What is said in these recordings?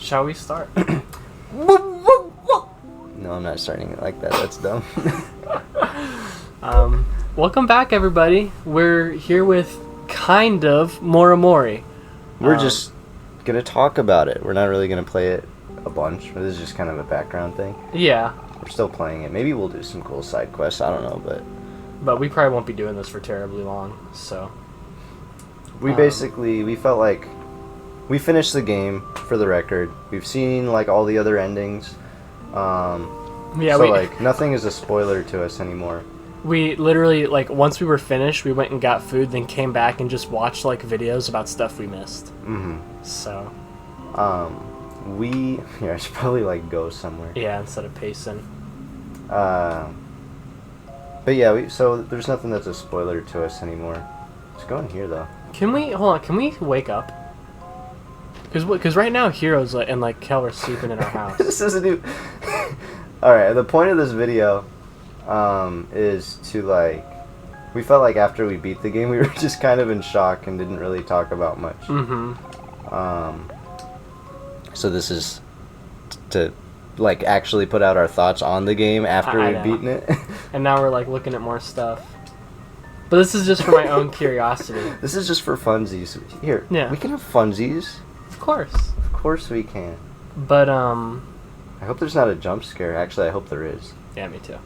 Shall we start? No, I'm not starting it like that. That's dumb. Welcome back, everybody. We're here with kind of more Omori. We're just gonna talk about it. We're not really gonna play it a bunch. This is just kind of a background thing. Yeah. We're still playing it. Maybe we'll do some cool side quests. I don't know, But we probably won't be doing this for terribly long, so... We felt like... We finished the game, for the record. We've seen, like, all the other endings. Nothing is a spoiler to us anymore. We literally, like, once we were finished, we went and got food, then came back and just watched, like, videos about stuff we missed. Mm-hmm. So... I should probably, like, go somewhere. Yeah, instead of pacing. But yeah, so there's nothing that's a spoiler to us anymore. Let's go in here, though. Can we wake up? Because right now, Heroes and, like, Kel are sleeping in our house. This isn't even... Alright, the point of this video, is to, like... We felt like after we beat the game, we were just kind of in shock and didn't really talk about much. Mm-hmm. So this is to, like, actually put out our thoughts on the game after we've beaten it. And now we're, like, looking at more stuff. But this is just for my own curiosity. This is just for funsies. Here, yeah. We can have funsies. Of course. Of course we can. But, I hope there's not a jump scare. Actually, I hope there is. Yeah, me too.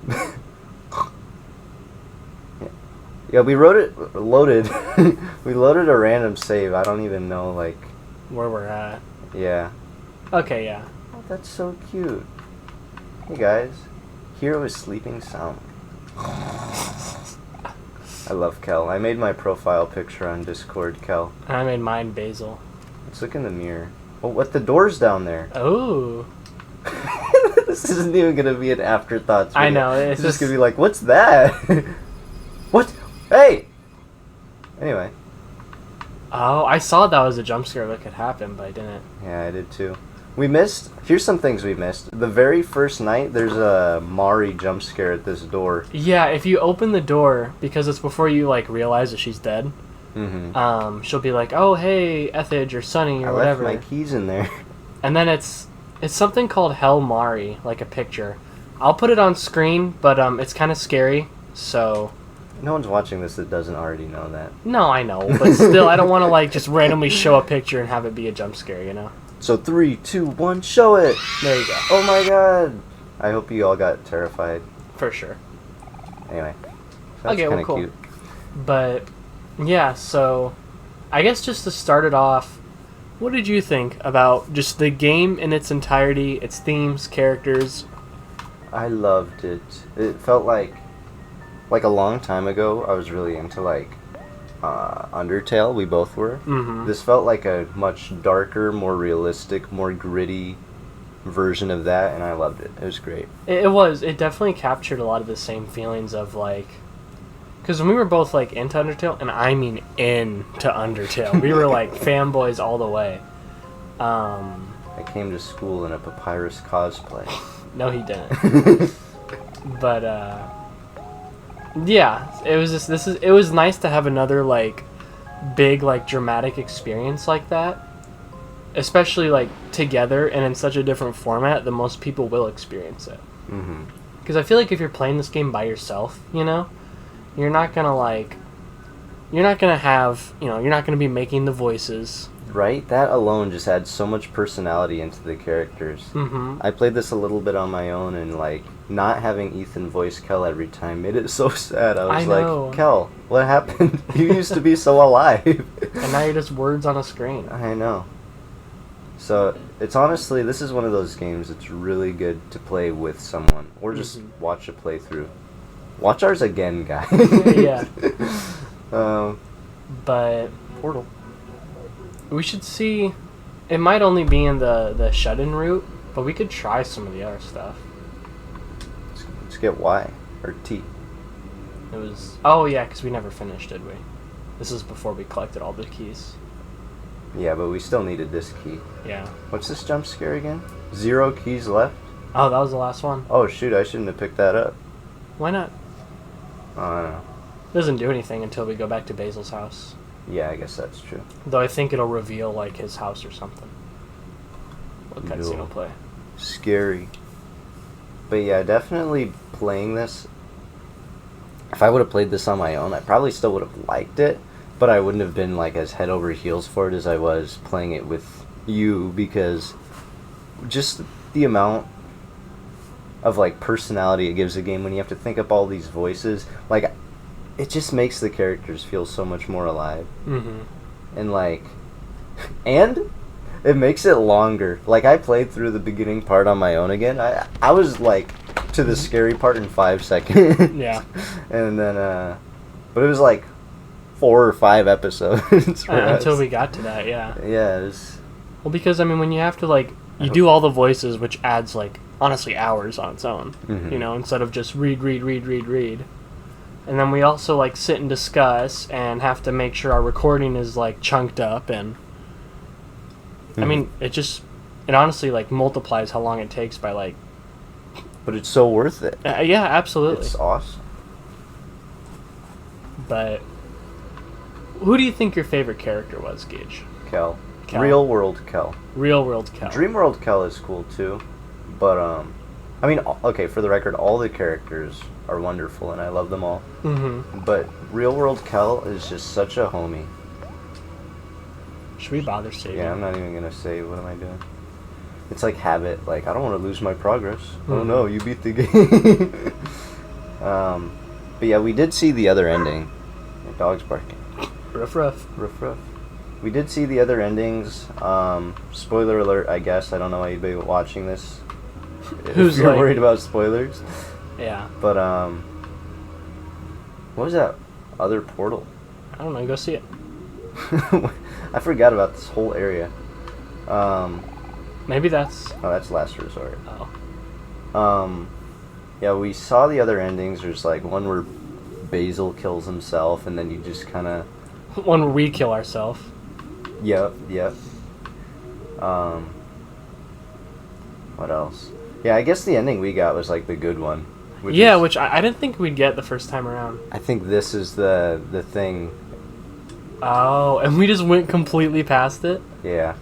Yeah, we loaded a random save. I don't even know, like... Where we're at. Yeah. Okay, yeah. Oh, that's so cute. Hey, guys. Hero is sleeping sound. I love Kel. I made my profile picture on Discord, Kel. And I made mine Basil. Let's look in the mirror. Oh, what? The door's down there. Oh. This isn't even going to be an afterthoughts video. I know. It's just going to be like, what's that? What? Hey! Anyway. Oh, I saw that was a jump scare that could happen, but I didn't. Yeah, I did too. Here's some things we missed. The very first night, there's a Mari jump scare at this door. Yeah, if you open the door, because it's before you, like, realize that she's dead, she'll be like, oh, hey, Ethage or Sunny or whatever. I left my keys in there. And then it's something called Hell Mari, like a picture. I'll put it on screen, but it's kind of scary, so... No one's watching this that doesn't already know that. No, I know, but still, I don't want to, like, just randomly show a picture and have it be a jump scare, you know? So 3, 2, 1, show it! There you go. Oh my god! I hope you all got terrified. For sure. Anyway. That's okay, well, cool. Cute. But, yeah, so, I guess just to start it off, what did you think about just the game in its entirety, its themes, characters? I loved it. It felt like a long time ago, I was really into, like, Undertale. We both were. Mm-hmm. This felt like a much darker, more realistic, more gritty version of that, and I loved it. It was great. It definitely captured a lot of the same feelings of, like... Because when we were both, like, into Undertale, and I mean into Undertale, we were, like, fanboys all the way. I came to school in a papyrus cosplay. No, he didn't. But, yeah, it was nice to have another, like, big, like, dramatic experience like that. Especially, like, together and in such a different format that most people will experience it. Mm-hmm. Because I feel like if you're playing this game by yourself, you know, you're not gonna be making the voices. Right? That alone just adds so much personality into the characters. Mm-hmm. I played this a little bit on my own, and, like, not having Ethan voice Kel every time made it so sad. I was like, Kel, what happened? You used to be so alive. And now you're just words on a screen. I know. So, it's honestly, this is one of those games that's really good to play with someone, or just watch a playthrough. Watch ours again, guys. Yeah. But... Portal. We should see... It might only be in the shut-in route, but we could try some of the other stuff. Let's get Y, or T. It was... Oh, yeah, because we never finished, did we? This is before we collected all the keys. Yeah, but we still needed this key. Yeah. What's this jump scare again? 0 keys left? Oh, that was the last one? Oh, shoot, I shouldn't have picked that up. Why not? Oh, I don't know. It doesn't do anything until we go back to Basil's house. Yeah, I guess that's true. Though I think it'll reveal, like, his house or something. what cutscene will play. Scary. But yeah, definitely playing this. If I would have played this on my own, I probably still would have liked it, but I wouldn't have been like as head over heels for it as I was playing it with you, because just the amount of like personality it gives the game when you have to think up all these voices, like it just makes the characters feel so much more alive. And like, and it makes it longer. Like I played through the beginning part on my own again. I was like to the scary part in 5 seconds. Yeah. And then but it was like 4 or 5 episodes until we got to that. Yeah. Yeah, it was... Well, because I mean, when you have to like, you do all the voices, which adds like honestly hours on its own. You know, instead of just read. And then we also like sit and discuss and have to make sure our recording is like chunked up, and I mean, it honestly like multiplies how long it takes by like. But it's so worth it. Yeah, absolutely. It's awesome. But who do you think your favorite character was, Gage? Kel. Kel. Real world Kel. Real world Kel. Dream world Kel is cool too, but I mean, okay, for the record, all the characters are wonderful and I love them all. But real world Kel is just such a homie. Should we bother saving? Yeah, I'm not even gonna say what am I doing. It's like habit. Like I don't want to lose my progress. Oh no, you beat the game. But yeah, we did see the other ending. My dog's barking. Ruff ruff. Ruff ruff. We did see the other endings. Spoiler alert, I guess. I don't know why you'd be watching this. Who's if you're like, worried about spoilers. Yeah. But what was that other portal? I don't know. Go see it. I forgot about this whole area. Maybe that's. Oh, that's Last Resort. Oh. Yeah, we saw the other endings. There's like one where Basil kills himself, and then you just kind of. One where we kill ourselves. Yep. What else? Yeah, I guess the ending we got was like the good one. Which I didn't think we'd get the first time around. I think this is the thing. Oh, and we just went completely past it? Yeah.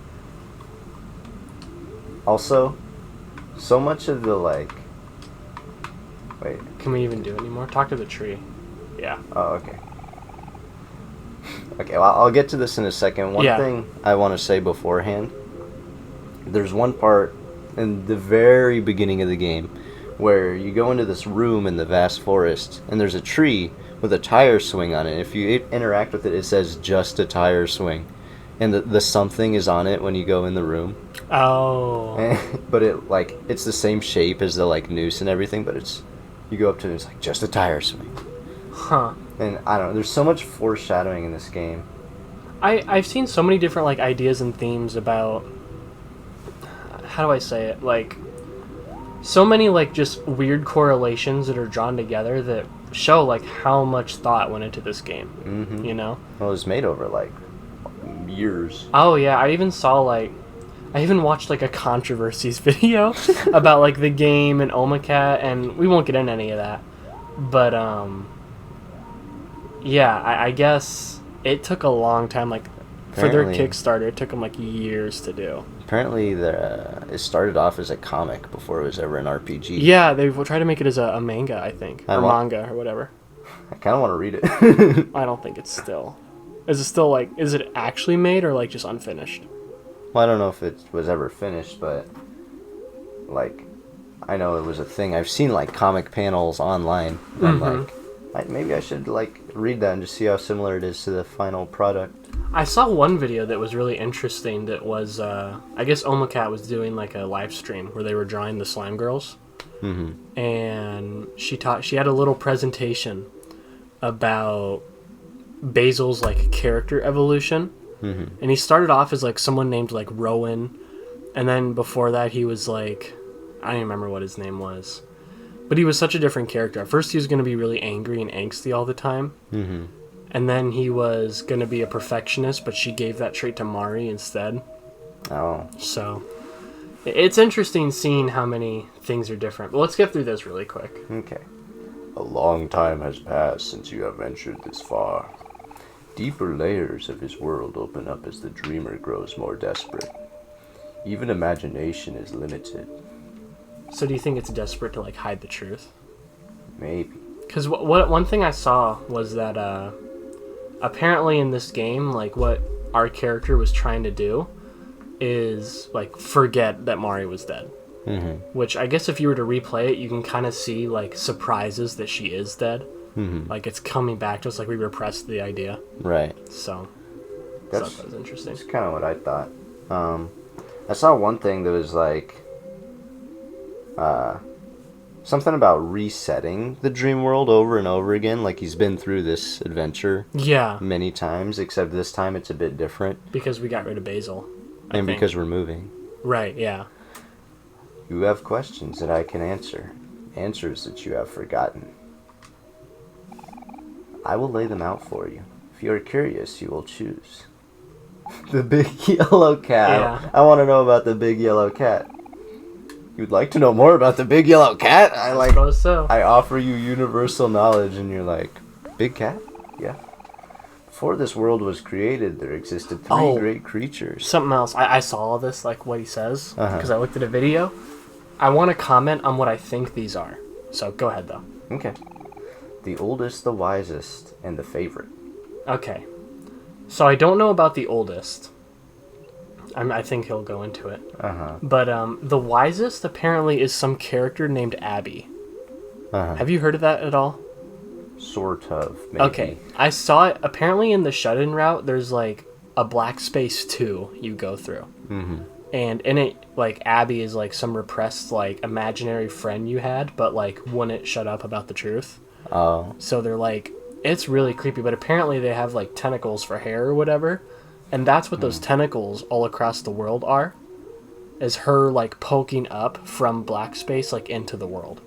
Also, so much of the like... Wait. Can we even do it anymore? Talk to the tree. Yeah. Oh, okay. Okay, well, I'll get to this in a second. One thing I want to say beforehand. There's one part in the very beginning of the game where you go into this room in the vast forest, and there's a tree with a tire swing on it. If you interact with it, it says just a tire swing. And the something is on it when you go in the room. Oh. But it's the same shape as the like noose and everything, but you go up to it and it's like just a tire swing. Huh. And I don't know, there's so much foreshadowing in this game. I've seen so many different like ideas and themes about, how do I say it, like so many like just weird correlations that are drawn together that show like how much thought went into this game. You know? Well, it was made over like years. Oh yeah, I even watched like a controversies video about like the game and Omacat, and we won't get into any of that. But yeah, I guess it took a long time. Like for their Kickstarter, it took them like years to do. Apparently, it started off as a comic before it was ever an RPG. Yeah, they will try to make it as a manga, I think, or manga or whatever. I kind of want to read it. I don't think it's still. Is it still like? Is it actually made or like just unfinished? Well, I don't know if it was ever finished, but like I know it was a thing. I've seen like comic panels online. And I'm like, maybe I should like read that and just see how similar it is to the final product. I saw one video that was really interesting. That was, I guess Omacat was doing like a live stream where they were drawing the slime girls, and she had a little presentation about Basil's like character evolution, and he started off as like someone named like Rowan, and then before that he was like, I don't even remember what his name was, but he was such a different character. At first he was going to be really angry and angsty all the time. And then he was going to be a perfectionist, but she gave that trait to Mari instead. Oh. So, it's interesting seeing how many things are different. But let's get through this really quick. Okay. A long time has passed since you have ventured this far. Deeper layers of his world open up as the dreamer grows more desperate. Even imagination is limited. So do you think it's desperate to like hide the truth? Maybe. Because one thing I saw was that apparently in this game, like what our character was trying to do is like forget that Mari was dead. Mm-hmm. Which I guess if you were to replay it, you can kind of see like surprises that she is dead. Mm-hmm. Like it's coming back to us, like we repressed the idea. Right. So That was interesting. That's kind of what I thought. I saw one thing that was like something about resetting the dream world over and over again. Like he's been through this adventure many times, except this time it's a bit different. Because we got rid of Basil. And because we're moving. Right, yeah. You have questions that I can answer. Answers that you have forgotten. I will lay them out for you. If you are curious, you will choose. The big yellow cat. Yeah. I want to know about the big yellow cat. You'd like to know more about the big yellow cat? I suppose so. I offer you universal knowledge and you're like, big cat? Yeah. Before this world was created, there existed three great creatures. Something else. I saw all this, like what he says, because I looked at a video. I want to comment on what I think these are. So go ahead, though. Okay. The oldest, the wisest, and the favorite. Okay. So I don't know about the oldest. I think he'll go into it. But the wisest apparently is some character named Abby. Have you heard of that at all? Sort of, maybe. Okay. I saw it. Apparently in the shut-in route, there's like a black space 2 you go through. Mm-hmm. And in it, like, Abby is like some repressed, like, imaginary friend you had, but like wouldn't shut up about the truth. Oh. So they're like, it's really creepy, but apparently they have like tentacles for hair or whatever. And that's what those tentacles all across the world are. Is her like poking up from black space like into the world.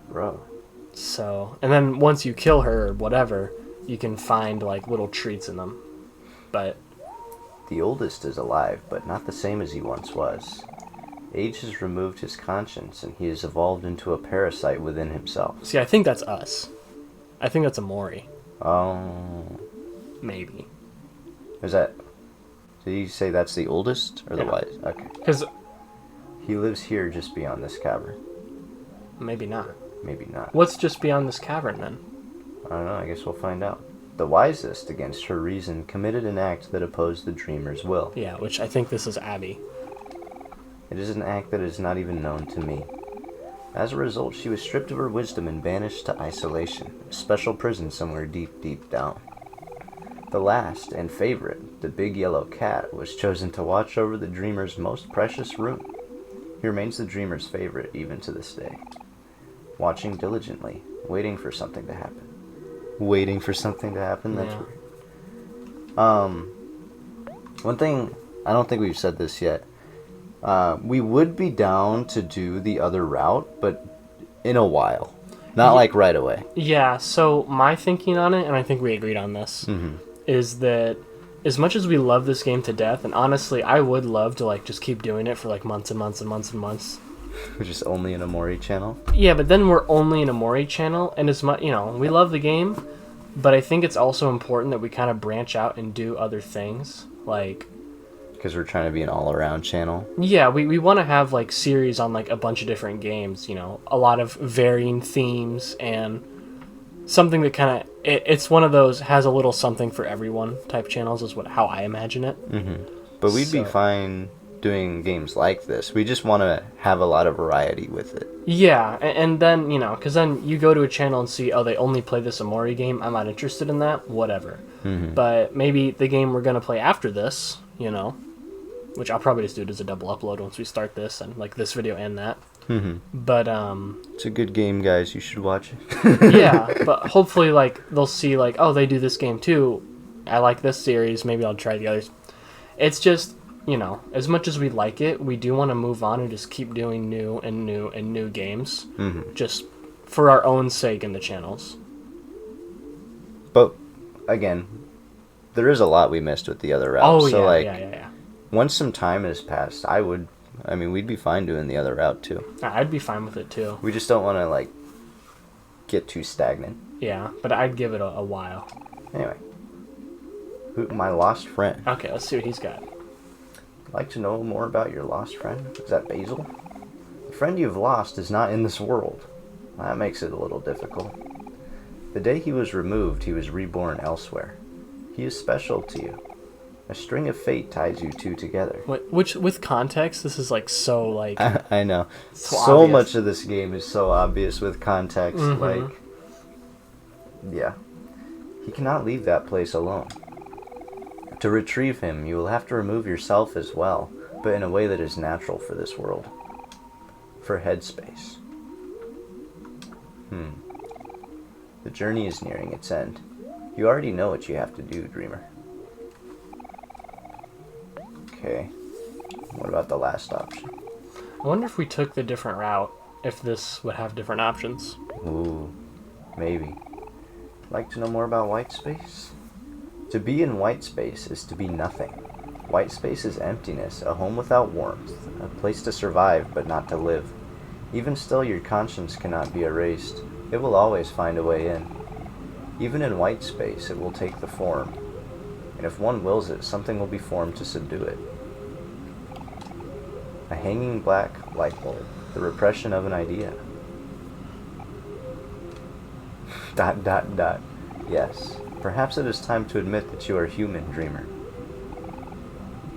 Bro. So, and then once you kill her or whatever, you can find like little treats in them. But the oldest is alive, but not the same as he once was. Age has removed his conscience, and he has evolved into a parasite within himself. See, I think that's us. I think that's Omori. Oh. Maybe. Is that... Did you say that's the oldest or the wise? Okay. Because he lives here just beyond this cavern. Maybe not. Maybe not. What's just beyond this cavern then? I don't know. I guess we'll find out. The wisest, against her reason, committed an act that opposed the dreamer's will. Yeah, which I think this is Abby. It is an act that is not even known to me. As a result, she was stripped of her wisdom and banished to isolation, a special prison somewhere deep, deep down. The last and favorite, the big yellow cat, was chosen to watch over the dreamer's most precious room. He remains the dreamer's favorite even to this day. Watching diligently, waiting for something to happen. Waiting for something to happen? That's weird. One thing, I don't think we've said this yet. We would be down to do the other route, but in a while. Not like right away. Yeah, so my thinking on it, and I think we agreed on this, is that as much as we love this game to death, and honestly, I would love to like just keep doing it for like months and months and months and months. Which is only an Omori channel? Yeah, but then we're only an Omori channel, and as much, you know, we love the game, but I think it's also important that we kind of branch out and do other things, like... Because we're trying to be an all-around channel? Yeah, we want to have, like, series on, like, a bunch of different games, you know, a lot of varying themes, and something that kind of... It's one of those has a little something for everyone type channels is how I imagine it. Mm-hmm. But we'd be fine doing games like this. We just want to have a lot of variety with it. Yeah, and then, you know, because then you go to a channel and see, oh, they only play this Omori game, I'm not interested in that, whatever. Mm-hmm. But maybe the game we're going to play after this, you know, which I'll probably just do it as a double upload once we start this, and like this video and that. Mm-hmm. But it's a good game, guys. You should watch it. Yeah, but hopefully like they'll see like, oh, they do this game too. I like this series. Maybe I'll try the others. It's just, you know, as much as we like it, we do want to move on and just keep doing new and new and new games, just for our own sake in the channels. But again, there is a lot we missed with the other route. Oh, so yeah. Once some time has passed, we'd be fine doing the other route too. I'd be fine with it too. We just don't want to like get too stagnant. Yeah, but I'd give it a while. Anyway, my lost friend. Okay, let's see what he's got. Like to know more about your lost friend? Is that Basil? The friend you've lost is not in this world. That makes it a little difficult. The day he was removed, he was reborn elsewhere. He is special to you. A string of fate ties you two together. Which, with context, this is like so like. I know. So obvious. much of this game is so obvious with context. Mm-hmm. Like, yeah. He cannot leave that place alone. To retrieve him, you will have to remove yourself as well, but in a way that is natural for this world. For headspace. The journey is nearing its end. You already know what you have to do, Dreamer. Okay. What about the last option? I wonder if we took the different route, if this would have different options. Ooh, maybe. Like to know more about white space? To be in white space is to be nothing. White space is emptiness, a home without warmth, a place to survive but not to live. Even still, your conscience cannot be erased. It will always find a way in. Even in white space, it will take the form. And if one wills it, something will be formed to subdue it. A hanging black light bulb, the repression of an idea. ... Yes, perhaps it is time to admit that you are human, Dreamer.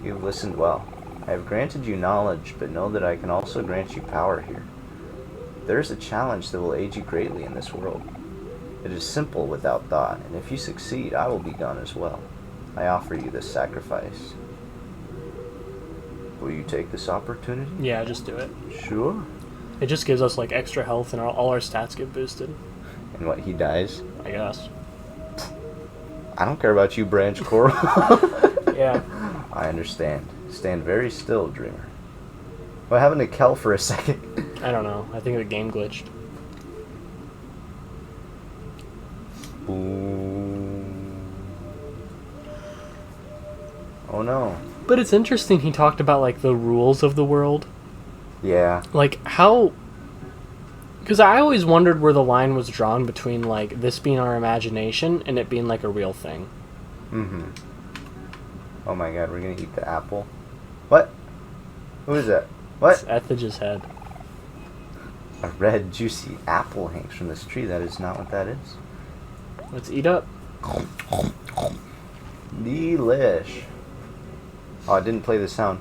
You have listened well. I have granted you knowledge, but know that I can also grant you power here. There is a challenge that will aid you greatly in this world. It is simple without thought, and if you succeed, I will be gone as well. I offer you this sacrifice. Will you take this opportunity? Yeah, just do it. Sure. It just gives us like extra health and all our stats get boosted. And what, he dies? I guess. I don't care about you, Branch Coral. Yeah. I understand. Stand very still, Dreamer. What happened to Kel for a second? I don't know. I think the game glitched. Ooh. Oh no. But it's interesting he talked about like the rules of the world. Yeah. Like how... Because I always wondered where the line was drawn between like this being our imagination and it being like a real thing. Mm-hmm. Oh my god, we're gonna eat the apple. What? Who is that? What? It's Ethage's head. A red, juicy apple hangs from this tree. That is not what that is. Let's eat up. Delish. Oh, I didn't play the sound.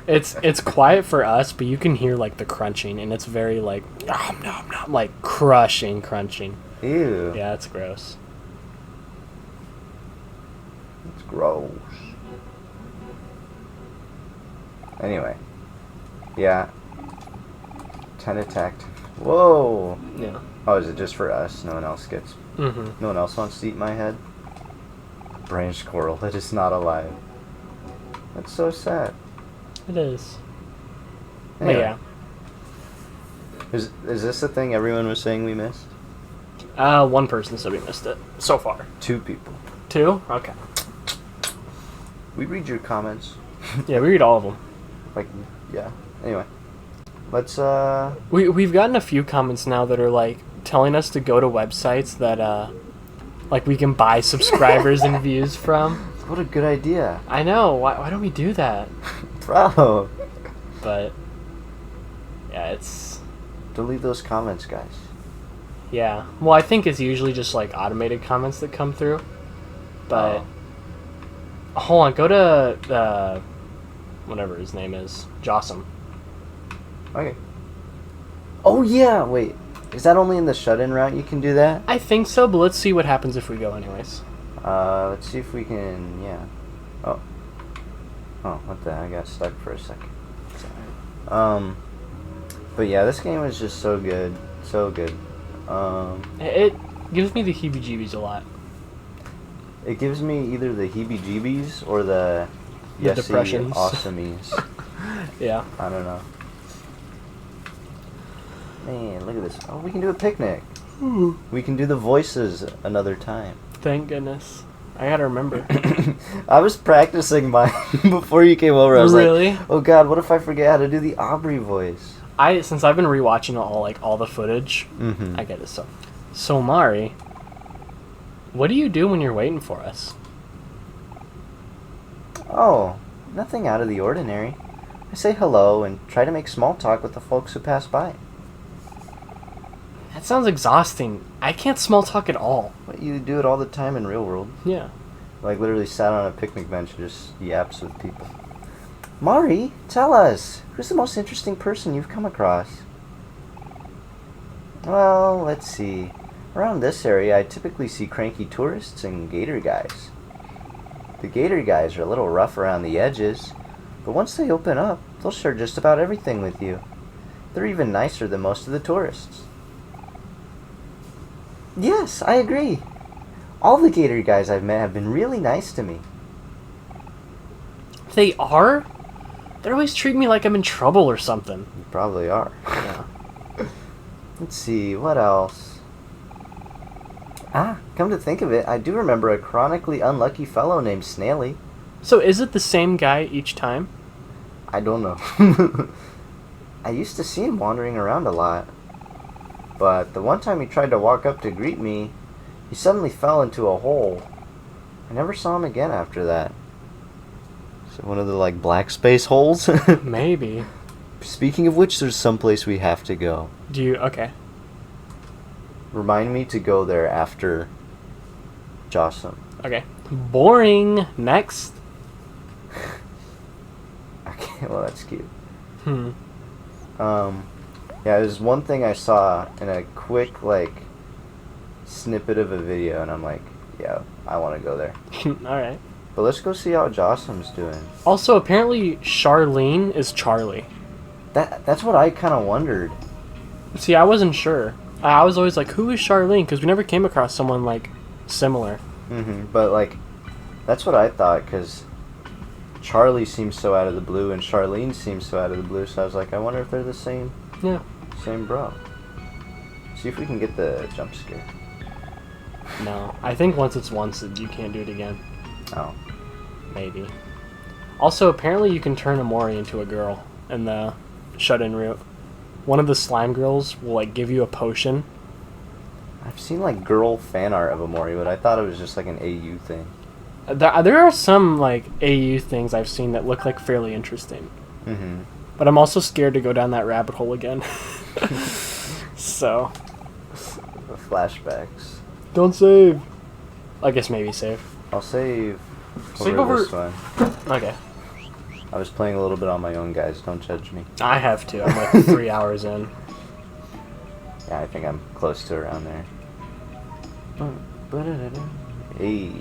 It's quiet for us, but you can hear like the crunching, and it's very like nom, nom, nom, like crunching. Ew. Yeah, it's gross. It's gross. Anyway. Yeah. 10 attacked. Whoa. Yeah. Oh, is it just for us? No one else gets... Mm-hmm. No one else wants to eat my head? Branch Coral, that is not alive. That's so sad. It is. Anyway. But yeah. Is this the thing everyone was saying we missed? One person said we missed it so far. 2 people. Okay. We read your comments. Yeah, we read all of them. Like, yeah. Anyway. Let's, We've gotten a few comments now that are, like, telling us to go to websites that, like, we can buy subscribers and views from. What a good idea. I know. Why don't we do that? Bro. But, yeah, it's... Delete those comments, guys. Yeah. Well, I think it's usually just, like, automated comments that come through. But... Oh. Hold on. Go to, whatever his name is. Jossum. Okay. Oh, yeah! Wait. Is that only in the shut-in route you can do that? I think so, but let's see what happens if we go anyways. Let's see if we can... Yeah. Oh. Oh, what the heck? I got stuck for a second. But yeah, this game is just so good. So good. It gives me the heebie-jeebies a lot. It gives me either the heebie-jeebies or the depressions. awesomies. Yeah. I don't know. Man, look at this. Oh, we can do a picnic. We can do the voices another time. Thank goodness. I gotta remember. I was practicing mine before you came over. I was really? like, oh god, what if I forget how to do the Aubrey voice? Since I've been rewatching all the footage, I get it. So Omori, what do you do when you're waiting for us? Oh, nothing out of the ordinary. I say hello and try to make small talk with the folks who pass by. That sounds exhausting. I can't small talk at all. But you do it all the time in real world. Yeah. Like literally sat on a picnic bench and just yaps with people. Mari, tell us, who's the most interesting person you've come across? Well, let's see. Around this area, I typically see cranky tourists and gator guys. The gator guys are a little rough around the edges, but once they open up, they'll share just about everything with you. They're even nicer than most of the tourists. Yes, I agree. All the gator guys I've met have been really nice to me. They are? They always treat me like I'm in trouble or something. You probably are. Yeah. Let's see, what else? Ah, come to think of it, I do remember a chronically unlucky fellow named Snaily. So is it the same guy each time? I don't know. I used to see him wandering around a lot. But the one time he tried to walk up to greet me, he suddenly fell into a hole. I never saw him again after that. So one of the, like, black space holes? Maybe. Speaking of which, there's someplace we have to go. Do you... Okay. Remind me to go there after Jossum. Okay. Boring. Next. Okay, well, that's cute. Hmm. Yeah, there's one thing I saw in a quick, like, snippet of a video, and I'm like, yeah, I want to go there. Alright. But let's go see how Jossum's doing. Also, apparently, Charlene is Charlie. That's what I kind of wondered. See, I wasn't sure. I was always like, who is Charlene? Because we never came across someone, like, similar. But, like, that's what I thought, because Charlie seems so out of the blue, and Charlene seems so out of the blue, so I was like, I wonder if they're the same. Yeah. Same bro. See if we can get the jump scare. No. I think once it's once, you can't do it again. Oh. Maybe. Also, apparently you can turn Omori into a girl in the shut-in route. One of the slime girls will, like, give you a potion. I've seen, like, girl fan art of Omori, but I thought it was just, like, an AU thing. There are some, like, AU things I've seen that look, like, fairly interesting. Mm-hmm. But I'm also scared to go down that rabbit hole again. So. The flashbacks. Don't save. I guess maybe save. I'll save Save over over- this one. Okay. I was playing a little bit on my own, guys. Don't judge me. I have to. I'm like 3 hours in. Yeah, I think I'm close to around there. Hey,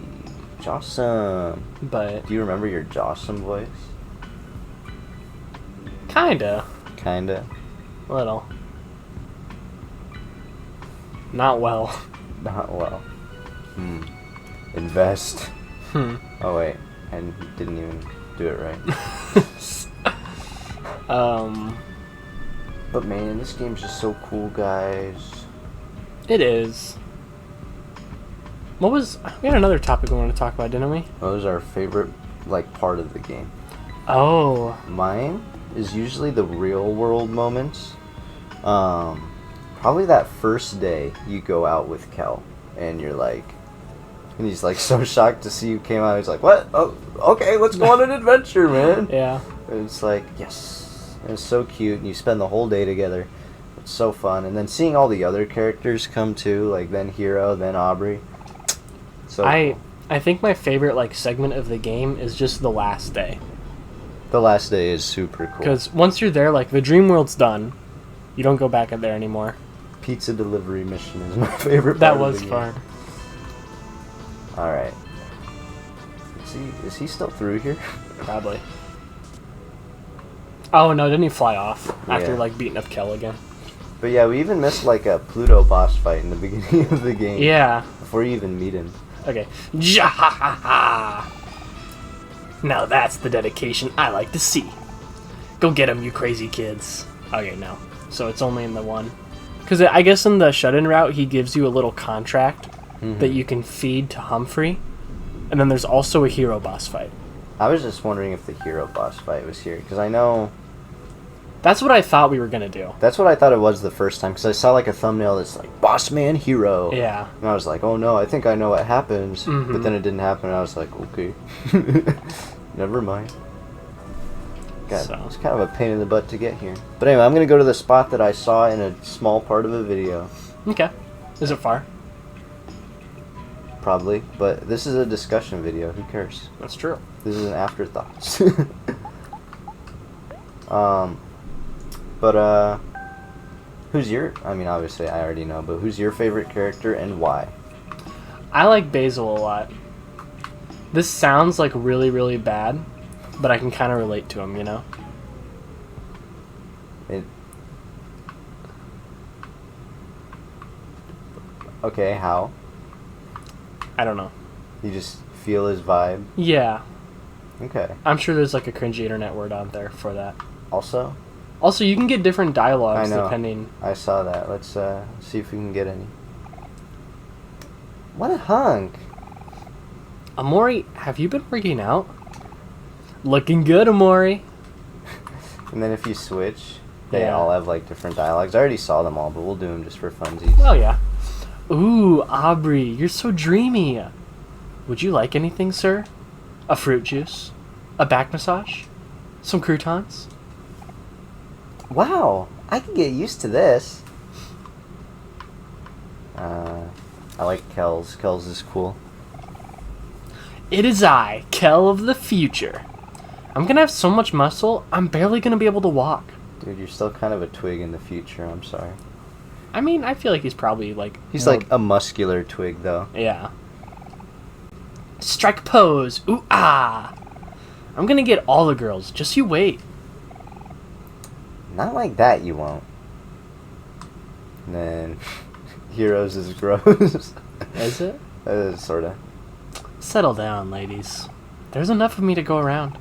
Jossum. But, Do you remember your Jossum voice? kinda. Kinda. Little. Not well. Not well. Invest. Hmm. Oh, wait. I didn't even do it right. But man, this game's just so cool, guys. It is. What was... We had another topic we wanted to talk about, didn't we? What was our favorite, like, part of the game? Oh. Mine is usually the real world moments. Probably that first day you go out with Kel and you're like, and he's like so shocked to see you came out. He's like, what? Oh, okay, let's go on an adventure, man. Yeah. And it's like, yes. And it's so cute, and you spend the whole day together. It's so fun. And then seeing all the other characters come too, like then Hero, then Aubrey. So cool. I think my favorite, like, segment of the game is just the last day. The last day is super cool. Because once you're there, like, the dream world's done. You don't go back in there anymore. Pizza delivery mission is my favorite part That of was the game. fun. Alright. Is he still through here? Probably. Oh, no, didn't he fly off after, Yeah. like, beating up Kel again? But yeah, we even missed like a Pluto boss fight in the beginning of the game. Yeah. Before you even meet him. Okay. Jahahaha! Now that's the dedication I like to see. Go get 'em, you crazy kids. Okay, no. So it's only in the one. Because I guess in the shut-in route, he gives you a little contract that you can feed to Humphrey. And then there's also a hero boss fight. I was just wondering if the hero boss fight was here. Because I know... That's what I thought we were going to do. That's what I thought it was the first time. Because I saw like a thumbnail that's like, Boss Man Hero. Yeah. And I was like, oh no, I think I know what happens. Mhm. But then it didn't happen. And I was like, okay. Never mind. God, So. it's kind of a pain in the butt to get here. But anyway, I'm gonna go to the spot that I saw in a small part of a video. Okay. Is it far? Probably, but this is a discussion video. Who cares? That's true. This is an afterthoughts. But who's your? I mean, obviously, I already know, but who's your favorite character and why? I like Basil a lot. This sounds like really, really bad, but I can kind of relate to him, you know? Okay, how? I don't know. You just feel his vibe? Yeah. Okay. I'm sure there's like a cringy internet word out there for that. Also? Also, you can get different dialogues I know. depending. I saw that. Let's see if we can get any. What a hunk! Omori, have you been working out? Looking good, Omori. And then if you switch, they Yeah. all have like different dialogues. I already saw them all, but we'll do them just for funsies. Oh, yeah. Ooh, Aubrey, you're so dreamy. Would you like anything, sir? A fruit juice? A back massage? Some croutons? Wow, I can get used to this. I like Kel's. Kel's is cool. It is I, Kel of the future. I'm gonna have so much muscle, I'm barely gonna be able to walk. Dude, you're still kind of a twig in the future. I'm sorry. I mean, I feel like he's probably like... He's more- like a muscular twig, though. Yeah. Strike pose. Ooh, ah. I'm gonna get all the girls. Just you wait. Not like that, you won't. And then Heroes is gross. Is it? Sorta. Settle down, ladies. There's enough of me to go around.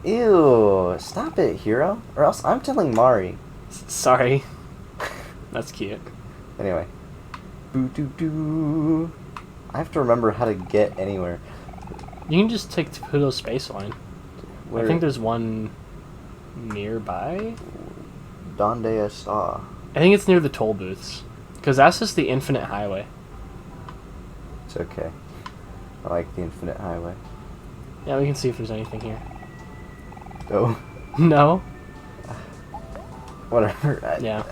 Ew, stop it, Hero. Or else I'm telling Mari. Sorry. That's cute. Anyway. Boo doo doo. I have to remember how to get anywhere. You can just take Pluto's space line. Where? I think there's one nearby. Donde está? I think it's near the toll booths. Because that's just the infinite highway. It's okay. I like the infinite highway. Yeah, we can see if there's anything here. Oh. No? Whatever. Yeah.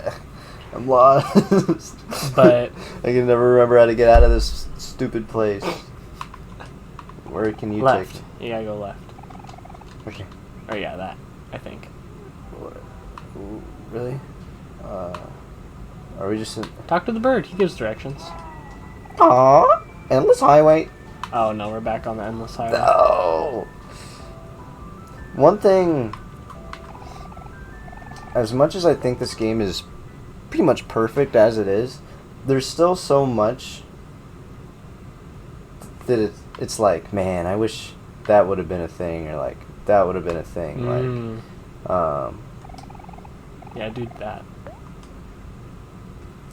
I'm lost. But... I can never remember how to get out of this stupid place. Where can you left. take me? You gotta go left. Okay. Oh yeah, that, I think. What? Really? Are we just in... Talk to the bird. He gives directions. Aww! Endless highway. Oh no, we're back on the endless highway. No! One thing... As much as I think this game is pretty much perfect as it is, there's still so much that it's like, man, I wish that would have been a thing, or like, that would have been a thing. Like, yeah, dude, that.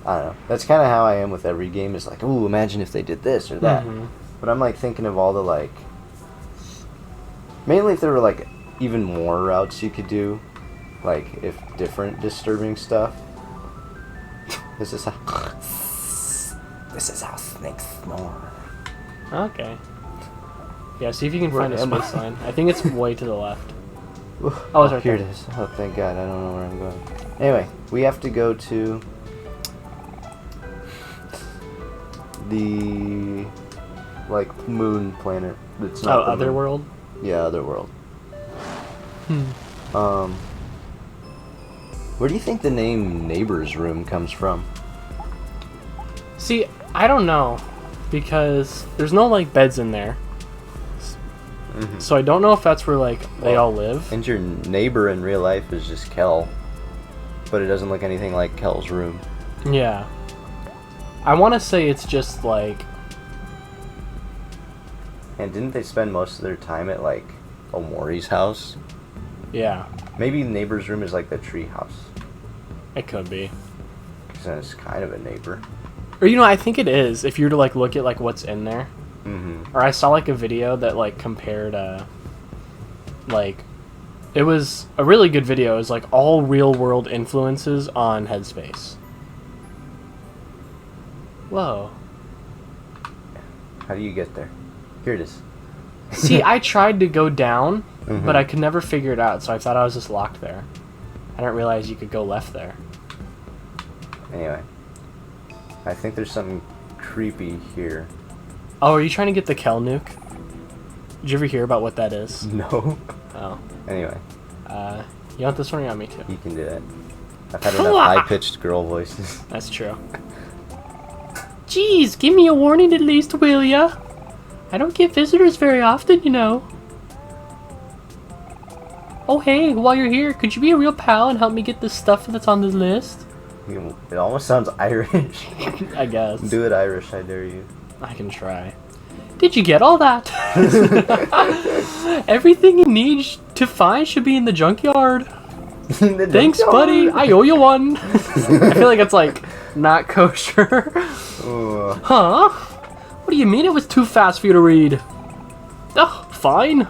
I don't know. That's kind of how I am with every game. Is like, ooh, imagine if they did this or that. Mhm. But I'm like thinking of all the like, mainly if there were like even more routes you could do, like if different disturbing stuff. This is how snakes snore. Okay. Yeah, see if you can Where find a am I? space line. I think it's way to the left. Oh, it's right here there. it is. Oh, thank God. I don't know where I'm going. Anyway, we have to go to the like moon planet. That's not the moon. Otherworld? Yeah, Otherworld. Where do you think the name Neighbor's Room comes from? See, I don't know. Because there's no, like, beds in there. Mm-hmm. So I don't know if that's where, like, they all live. And your neighbor in real life is just Kel. But it doesn't look anything like Kel's room. Yeah. I want to say it's just, like... And didn't they spend most of their time at, like, Omori's house? Yeah. Maybe neighbor's room is like the tree house. It could be. Because then it's kind of a neighbor. Or, you know, I think it is. If you were to, like, look at, like, what's in there. Mm-hmm. Or I saw, like, a video that, like, compared, like... It was a really good video. It was, like, all real-world influences on Headspace. Whoa. How do you get there? Here it is. See, I tried to go down, Mhm. but I could never figure it out, so I thought I was just locked there. I didn't realize you could go left there. Anyway. I think there's something creepy here. Oh, are you trying to get the Kel nuke? Did you ever hear about what that is? No. Oh. Anyway, You want this one or you want me to? you can do it. I've had enough high-pitched girl voices. That's true. Jeez, give me a warning at least, will ya? I don't get visitors very often, you know. Oh hey, while you're here, could you be a real pal and help me get the stuff that's on this list? It almost sounds Irish. I guess. Do it Irish, I dare you. I can try. Did you get all that? Everything you need to find should be in the junkyard. Thanks, buddy. I owe you one. I feel like it's like not kosher. Huh? What do you mean it was too fast for you to read? Oh, fine.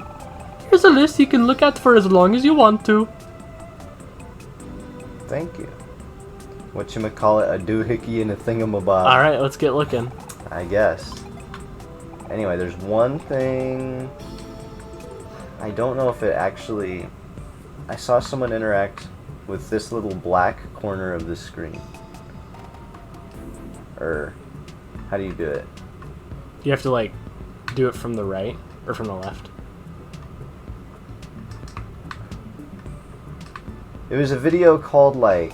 Here's a list you can look at for as long as you want to. Thank you. Whatchamacallit, a doohickey and a thingamabob. Alright, let's get looking. I guess. Anyway, there's one thing... I don't know if it actually... I saw someone interact with this little black corner of the screen. How do you do it? You have to, like, do it from the right or from the left. It was a video called, like,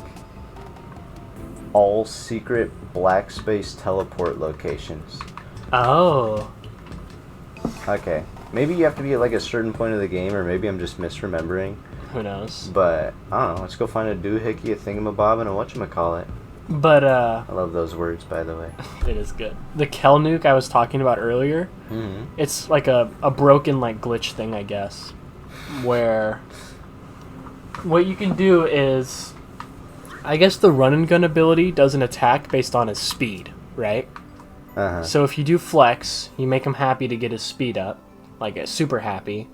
all secret black space teleport locations. Oh. Okay. Maybe you have to be at, like, a certain point of the game, or maybe I'm just misremembering. Who knows? But, I don't know. Let's go find a doohickey, a thingamabob, and a whatchamacallit. But, I love those words, by the way. it is good. The Kel nuke I was talking about earlier, it's like a broken, like, glitch thing, I guess. Where what you can do is, I guess the run and gun ability does an attack based on his speed, right? Uh-huh. So if you do flex, you make him happy to get his speed up, like super happy,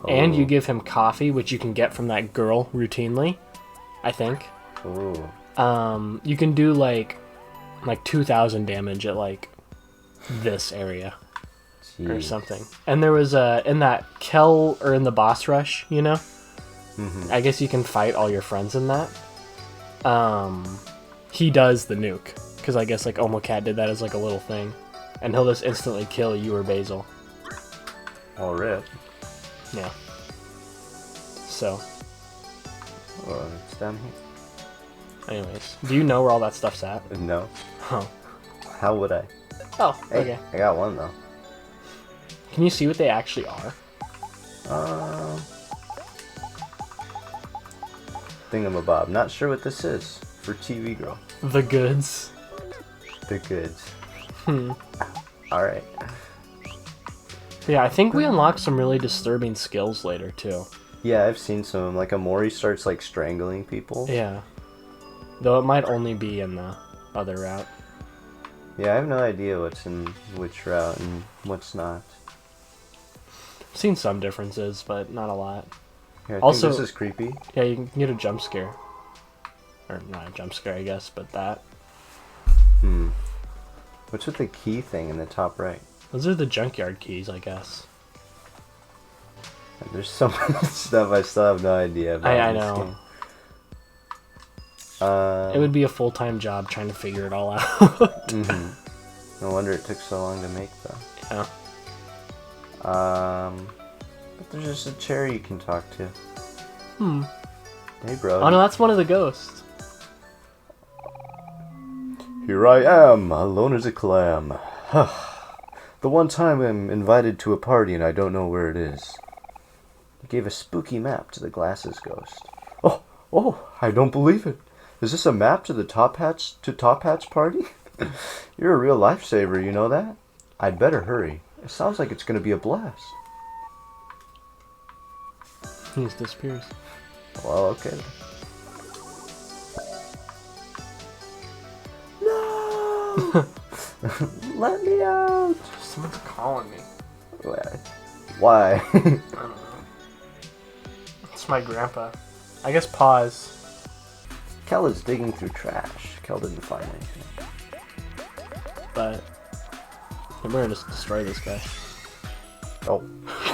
and you give him coffee, which you can get from that girl routinely, I think. Ooh. You can do like 2,000 damage at like this area or something. And there was in that Kel or in the boss rush, you know. I guess you can fight all your friends in that. He does the nuke because I guess like Omocat did that as like a little thing, and he'll just instantly kill you or Basil. All rip. Yeah. So. Oh, it's down here. Anyways, do you know where all that stuff's at? No. Oh. How would I? Oh, Hey, okay. I got one though. Can you see what they actually are? Thingamabob. Not sure what this is. For TV girl. The goods. The goods. Hmm. Alright. Yeah, I think we unlock some really disturbing skills later, too. Yeah, I've seen some of them. Like, Omori starts, like, strangling people. Yeah. Though it might only be in the other route. Yeah, I have no idea what's in which route and what's not. I've seen some differences, but not a lot. Yeah, I Also- think this is creepy. Yeah, you can get a jump scare. Or not a jump scare, I guess, but that. What's with the key thing in the top right? Those are the junkyard keys, I guess. There's so much stuff I still have no idea about. I in this know. game. It would be a full-time job trying to figure it all out. No wonder it took so long to make, though. Yeah. But there's just a chair you can talk to. Hey, bro. Oh no, that's one of the ghosts. Here I am, alone as a clam. The one time I'm invited to a party and I don't know where it is. He gave a spooky map to the glasses ghost. Oh, I don't believe it. Is this a map to the Top Hats party? You're a real lifesaver, you know that? I'd better hurry. It sounds like it's gonna be a blast. He just disappears. Well, okay. No! Let me out! Someone's calling me. Why? I don't know. It's my grandpa. I guess pause. Kel is digging through trash. Kel didn't find anything. But we're gonna just destroy this guy. Oh.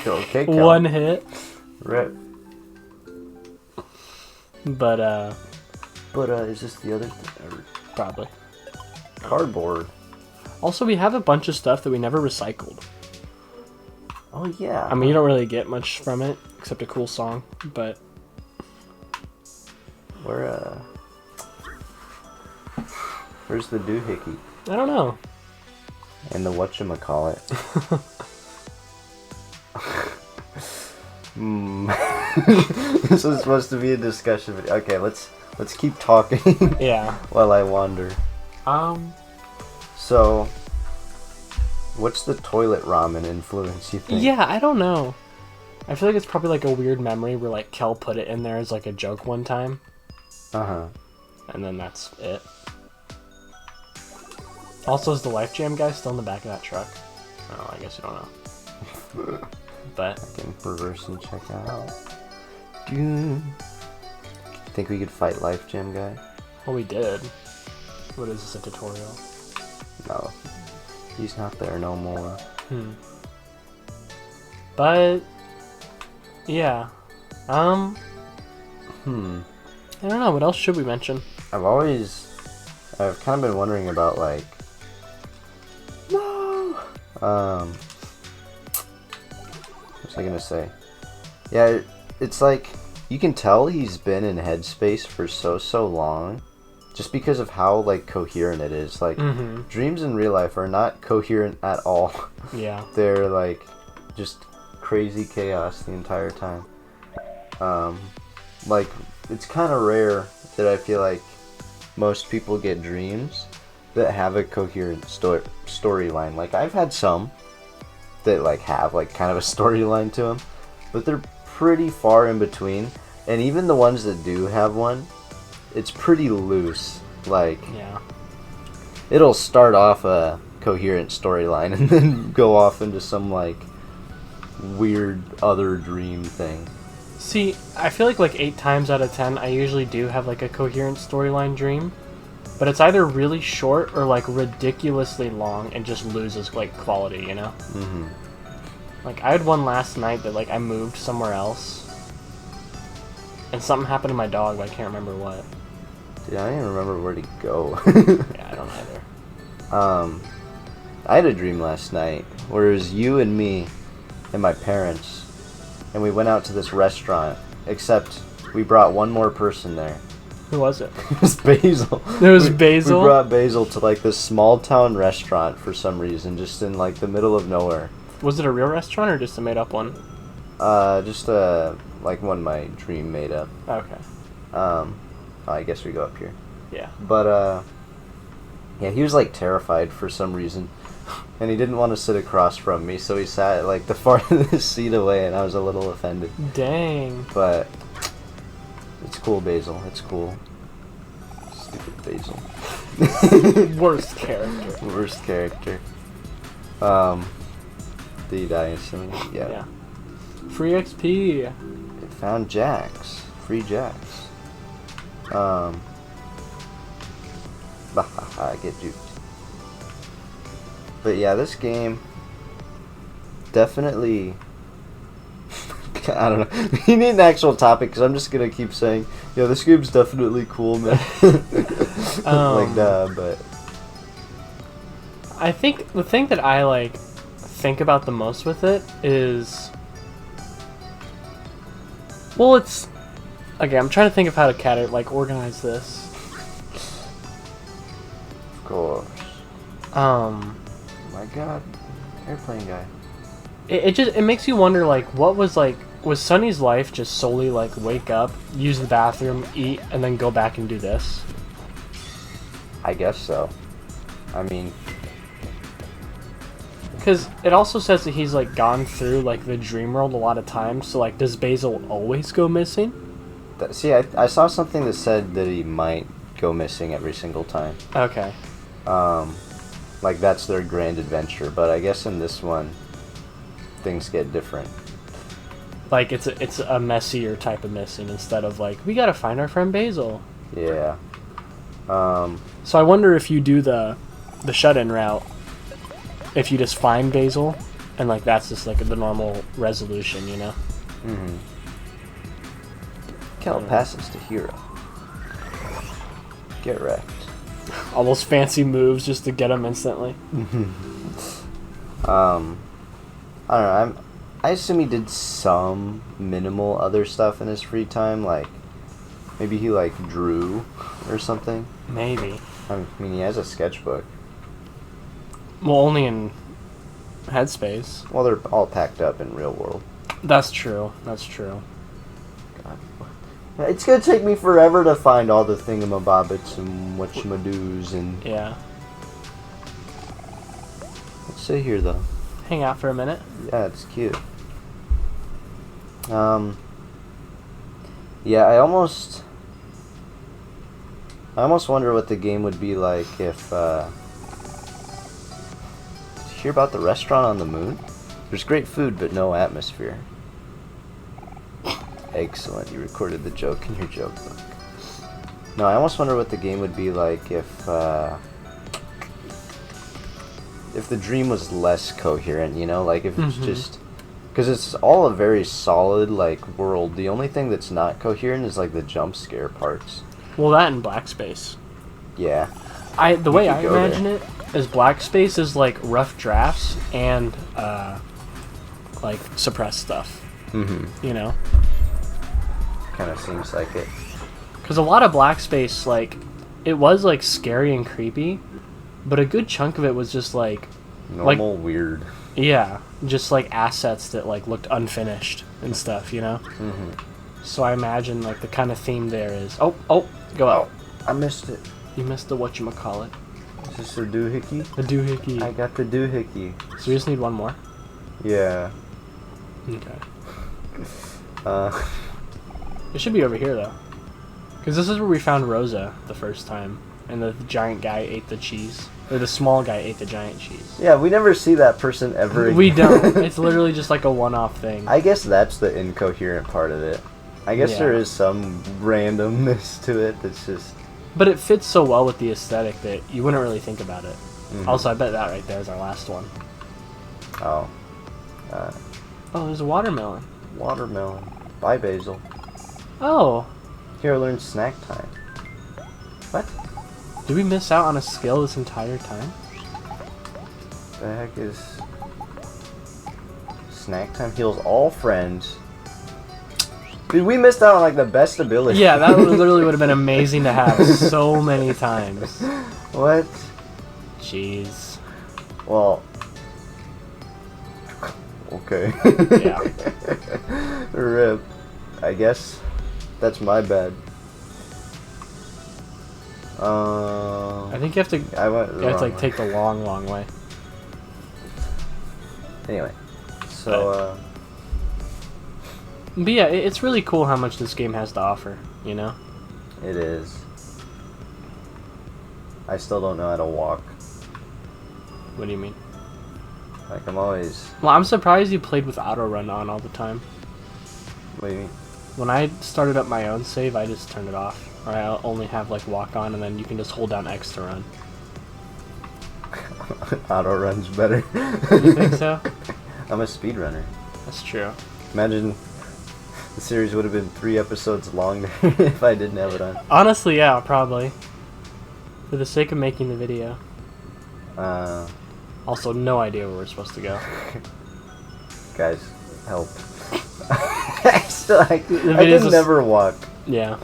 Okay, Cal. One hit. Rip. But, is this the other thing? probably. Cardboard. Also, we have a bunch of stuff that we never recycled. Oh, yeah. I mean, you don't really get much from it, except a cool song, but... Where's the doohickey? I don't know. And the whatchamacallit. This was supposed to be a discussion video. Okay, let's keep talking. Yeah. While I wander. So, what's the toilet ramen influence, you think? Yeah, I don't know. I feel like it's probably like a weird memory where like Kel put it in there as like a joke one time. Uh-huh. And then that's it. Also, is the Life Jam guy still in the back of that truck? Oh, I guess you don't know. But I can reverse and check out. Think we could fight Life Jam guy? well, we did. What is this, a tutorial? No. He's not there no more. But yeah. I don't know, what else should we mention? I've kind of been wondering about, like... No! What was I gonna say? Yeah, it's like, you can tell he's been in headspace for so long, just because of how, like, coherent it is. Like, dreams in real life are not coherent at all. Yeah. They're, like, just crazy chaos the entire time. Like, it's kind of rare that I feel like most people get dreams that have a coherent storyline. Like, I've had some that, like, have, like, kind of a storyline to them, but they're pretty far in between. And even the ones that do have one, it's pretty loose. Like, Yeah. it'll start off a coherent storyline and then go off into some, like, weird other dream thing. See, I feel like 8 times out of 10, I usually do have, like, a coherent storyline dream. But it's either really short or, like, ridiculously long and just loses, like, quality, you know? Like, I had one last night that, like, I moved somewhere else. And something happened to my dog, but I can't remember what. Dude, I don't even remember where to go. Yeah, I don't either. I had a dream last night where it was you and me and my parents, and we went out to this restaurant, except we brought one more person there. Who was it? It was Basil. It was Basil? We brought Basil to, like, this small town restaurant for some reason, just in, like, the middle of nowhere. Was it a real restaurant or just a made-up one? Just like one my dream made up. Okay. I guess we go up here. Yeah. But, yeah, he was, like, terrified for some reason. And he didn't want to sit across from me, so he sat, like, the farthest seat away, and I was a little offended. Dang. But it's cool, Basil. It's cool. Stupid Basil. Worst character. Worst character. Did he die instantly? Yeah. Free XP. It found Jacks. Free Jacks. I get juked. But yeah, this game definitely... I don't know. You need an actual topic, because I'm just going to keep saying, yeah, this game's definitely cool, man. Like that, but... I think the thing that I, like, think about the most with it is... Well, it's... Okay, I'm trying to think of how to organize this. Of course. My god. Airplane guy. It makes you wonder, like, what was Sunny's life just solely, like, wake up, use the bathroom, eat, and then go back and do this? I guess so. I mean... Because it also says that he's, like, gone through, like, the dream world a lot of times, so, like, does Basil always go missing? See, I saw something that said that he might go missing every single time. Okay. Like, that's their grand adventure, but I guess in this one, things get different. Like, it's a messier type of missing instead of, like, we gotta find our friend Basil. Yeah. So I wonder if you do the shut-in route, if you just find Basil And like that's just like the normal resolution, you know. Mm-hmm. Cal passes to hero. Get wrecked. All those fancy moves just to get him instantly. I don't know. I assume he did some minimal other stuff in his free time, like maybe he like drew or something. Maybe. I mean, he has a sketchbook. Well, only in Headspace. Well, they're all packed up in real world. That's true. That's true. God. It's gonna take me forever to find all the thingamabobbits and whatchamadoos and... Yeah. Let's sit here, though. Hang out for a minute. Yeah, it's cute. Yeah, I almost wonder what the game would be like if, did you hear about the restaurant on the moon? There's great food, but no atmosphere. Excellent, you recorded the joke in your joke book. No, I almost wonder what the game would be like if the dream was less coherent, you know? Like, if it's just... Because it's all a very solid, like, world. The only thing that's not coherent is, like, the jump scare parts. Well, that and Black Space. Yeah. The way I imagine it is Black Space is, like, rough drafts and, like, suppressed stuff. Mm-hmm. You know? Kind of seems like it. Because a lot of Black Space, like, it was, like, scary and creepy, but a good chunk of it was just, like... Normal, weird. Yeah, just, like, assets that, like, looked unfinished and stuff, you know? Mm-hmm. So I imagine, like, the kind of theme there is... Oh, go out. I missed it. You missed the whatchamacallit. Is this the doohickey? The doohickey. I got the doohickey. So we just need one more? Yeah. Okay. Uh... It should be over here, though. Because this is where we found Rosa the first time. And the giant guy ate the cheese. Or the small guy ate the giant cheese. Yeah, we never see that person ever again. We don't. It's literally just like a one-off thing. I guess that's the incoherent part of it. I guess there is some randomness to it that's just... But it fits so well with the aesthetic that you wouldn't really think about it. Mm-hmm. Also, I bet that right there is our last one. Oh. Oh, there's a watermelon. Watermelon. Bye, Basil. Oh. Here, I learned snack time. What? Did we miss out on a skill this entire time? The heck is... Snack time heals all friends. Dude, we missed out on, like, the best ability. Yeah, that literally would have been amazing to have so many times. What? Jeez. Well... Okay. Yeah. RIP. I guess that's my bad. I think you have to. You have to like take the long way. Anyway, so. But yeah, it's really cool how much this game has to offer. You know. It is. I still don't know how to walk. What do you mean? Like, I'm always... Well, I'm surprised you played with auto run on all the time. What do you mean? When I started up my own save, I just turned it off. Or I only have like walk on, and then you can just hold down X to run. Auto run's better. You think so? I'm a speedrunner. That's true. Imagine the series would have been 3 episodes longer if I didn't have it on. Honestly, yeah, probably. For the sake of making the video. Also, no idea where we're supposed to go. Guys, help. I can never walk. Yeah.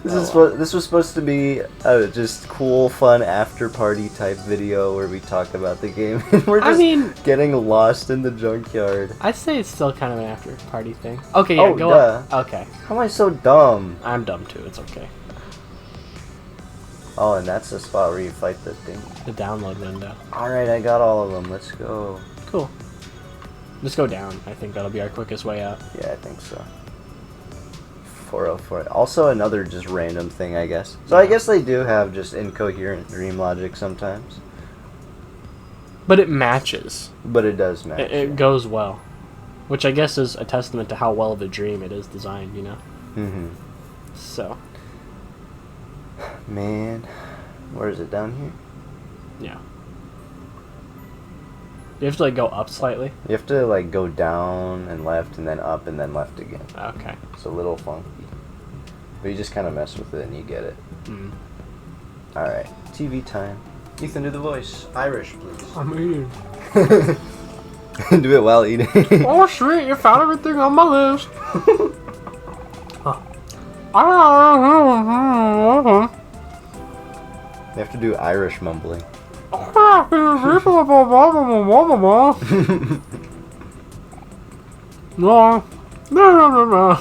This was supposed to be a just cool, fun after party type video where we talk about the game. We're just getting lost in the junkyard. I'd say it's still kind of an after party thing. Okay, yeah, go up. Okay. How am I so dumb? I'm dumb too. It's okay. Oh, and that's the spot where you fight the thing. The download window. Alright, I got all of them. Let's go. Cool. Just go down. I think that'll be our quickest way out. Yeah, I think so. 404. Also another just random thing, I guess. So I guess they do have just incoherent dream logic sometimes. But it matches. But it does match. It goes well. Which I guess is a testament to how well of a dream it is designed, you know? Mm-hmm. So. Man. Where is it? Down here? Yeah. You have to like go up slightly. You have to like go down and left and then up and then left again. Okay. It's a little funky. But you just kind of mess with it and you get it. Mm. Alright, TV time. Ethan, do the voice. Irish, please. I'm eating. Do it while eating. Oh sweet, you found everything on my list. You have to do Irish mumbling. No. No.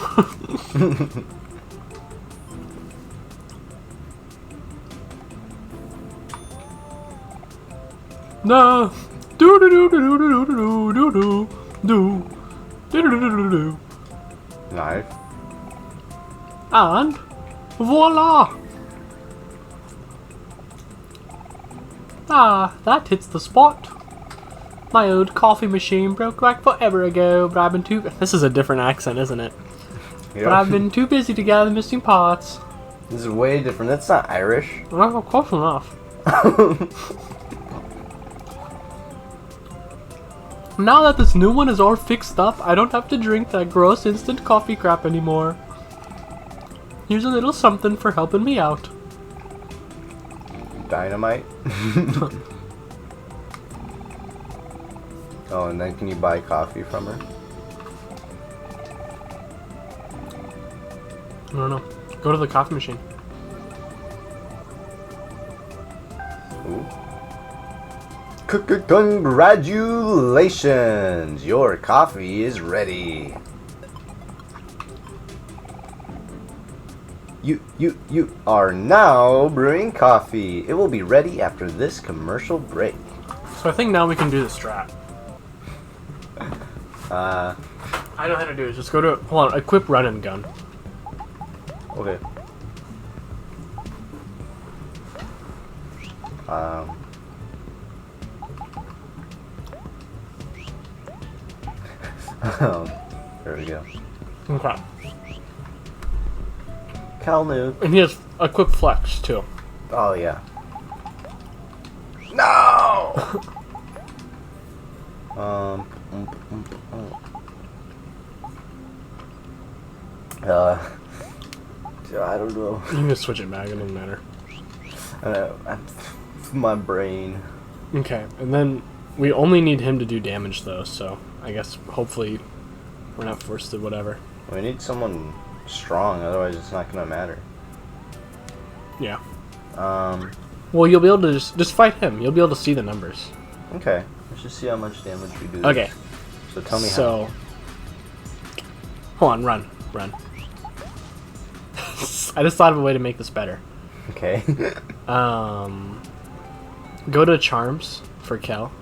No. Do do do do do do do do do do do do do do do. Nice. And voila! Ah, that hits the spot. My old coffee machine broke like forever ago, but I've been too... This is a different accent, isn't it? Yep. But I've been too busy to gather the missing parts. This is way different. That's not Irish. Well, close enough. Now that this new one is all fixed up, I don't have to drink that gross instant coffee crap anymore. Here's a little something for helping me out. Dynamite. Oh, and then can you buy coffee from her? I don't know. Go to the coffee machine. Ooh. Congratulations! Your coffee is ready. You are now brewing coffee. It will be ready after this commercial break. So I think now we can do the strat. Uh, I know how to do it. Just go to... Hold on. Equip run and gun. okay. There we go. Okay. Cal nuke. And he has equip flex, too. Oh, yeah. No! I don't know. You can just switch it back. It doesn't matter. My brain. Okay. And then we only need him to do damage, though. So I guess hopefully we're not forced to whatever. We need someone strong, otherwise it's not gonna matter. Yeah. Well, you'll be able to just fight him. You'll be able to see the numbers. Okay. Let's just see how much damage we do. Okay. So tell me how. Hold on, run. I just thought of a way to make this better. Okay. Go to charms for Kel.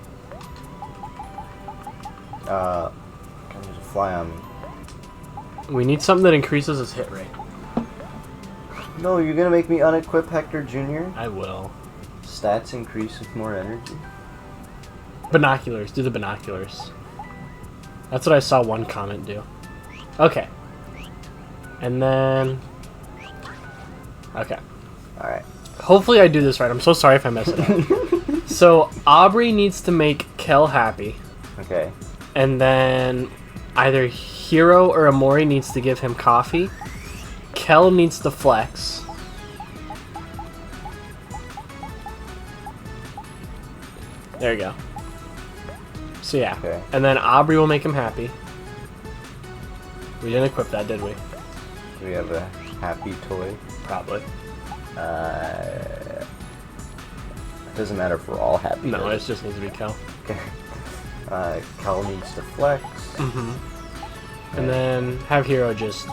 There's a fly on me. We need something that increases his hit rate. No, you're gonna make me unequip Hector Jr.? I will. Stats increase with more energy? Binoculars. Do the binoculars. That's what I saw one comment do. Okay. And then... Okay. Alright. Hopefully I do this right. I'm so sorry if I mess it up. So, Aubrey needs to make Kel happy. Okay. And then either Hero or Omori needs to give him coffee. Kel needs to flex. There you go. So yeah. Okay. And then Aubrey will make him happy. We didn't equip that, did we? Do we have a happy toy? Probably. It doesn't matter if we're all happy. No, it just needs to be Kel. Okay. Cal needs to flex. Mm-hmm. And then have Hero just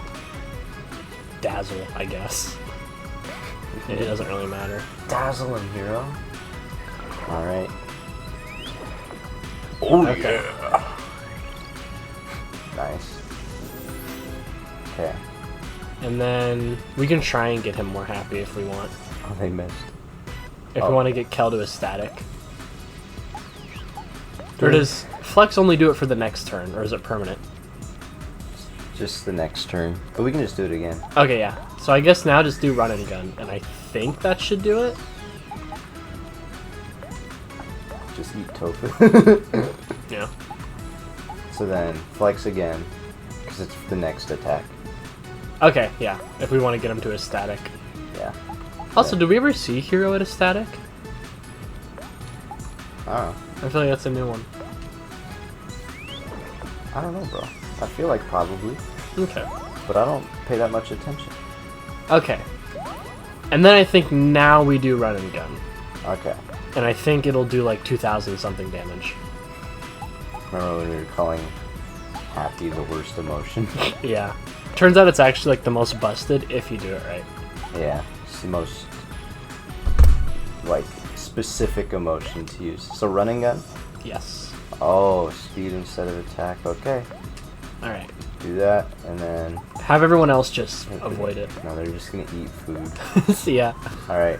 dazzle, I guess. It doesn't really matter. Dazzle and Hero. Alright. Oh, Okay. yeah. Nice. Okay. And then we can try and get him more happy if we want. Oh, they missed. If we want to get Kel to a static. Or does Flex only do it for the next turn, or is it permanent? Just the next turn. But we can just do it again. Okay, yeah. So I guess now just do run and gun, and I think that should do it. Just eat tofu. Yeah. So then, flex again, because it's the next attack. Okay, yeah. If we want to get him to a static. Yeah. Also, Yeah. did we ever see Hero at a static? I don't know. I feel like that's a new one. I don't know, bro. I feel like probably, Okay. but I don't pay that much attention. Okay. And then I think now we do run and gun. Okay. And I think it'll do like 2,000 something damage. Remember when we were calling happy the worst emotion? Yeah. Turns out it's actually like the most busted if you do it right. Yeah, it's the most like specific emotion to use. So running gun? Yes. Oh, speed instead of attack. Okay, Alright. do that, and then Have everyone else just avoid it. no, they're just gonna eat food. So, yeah. All right.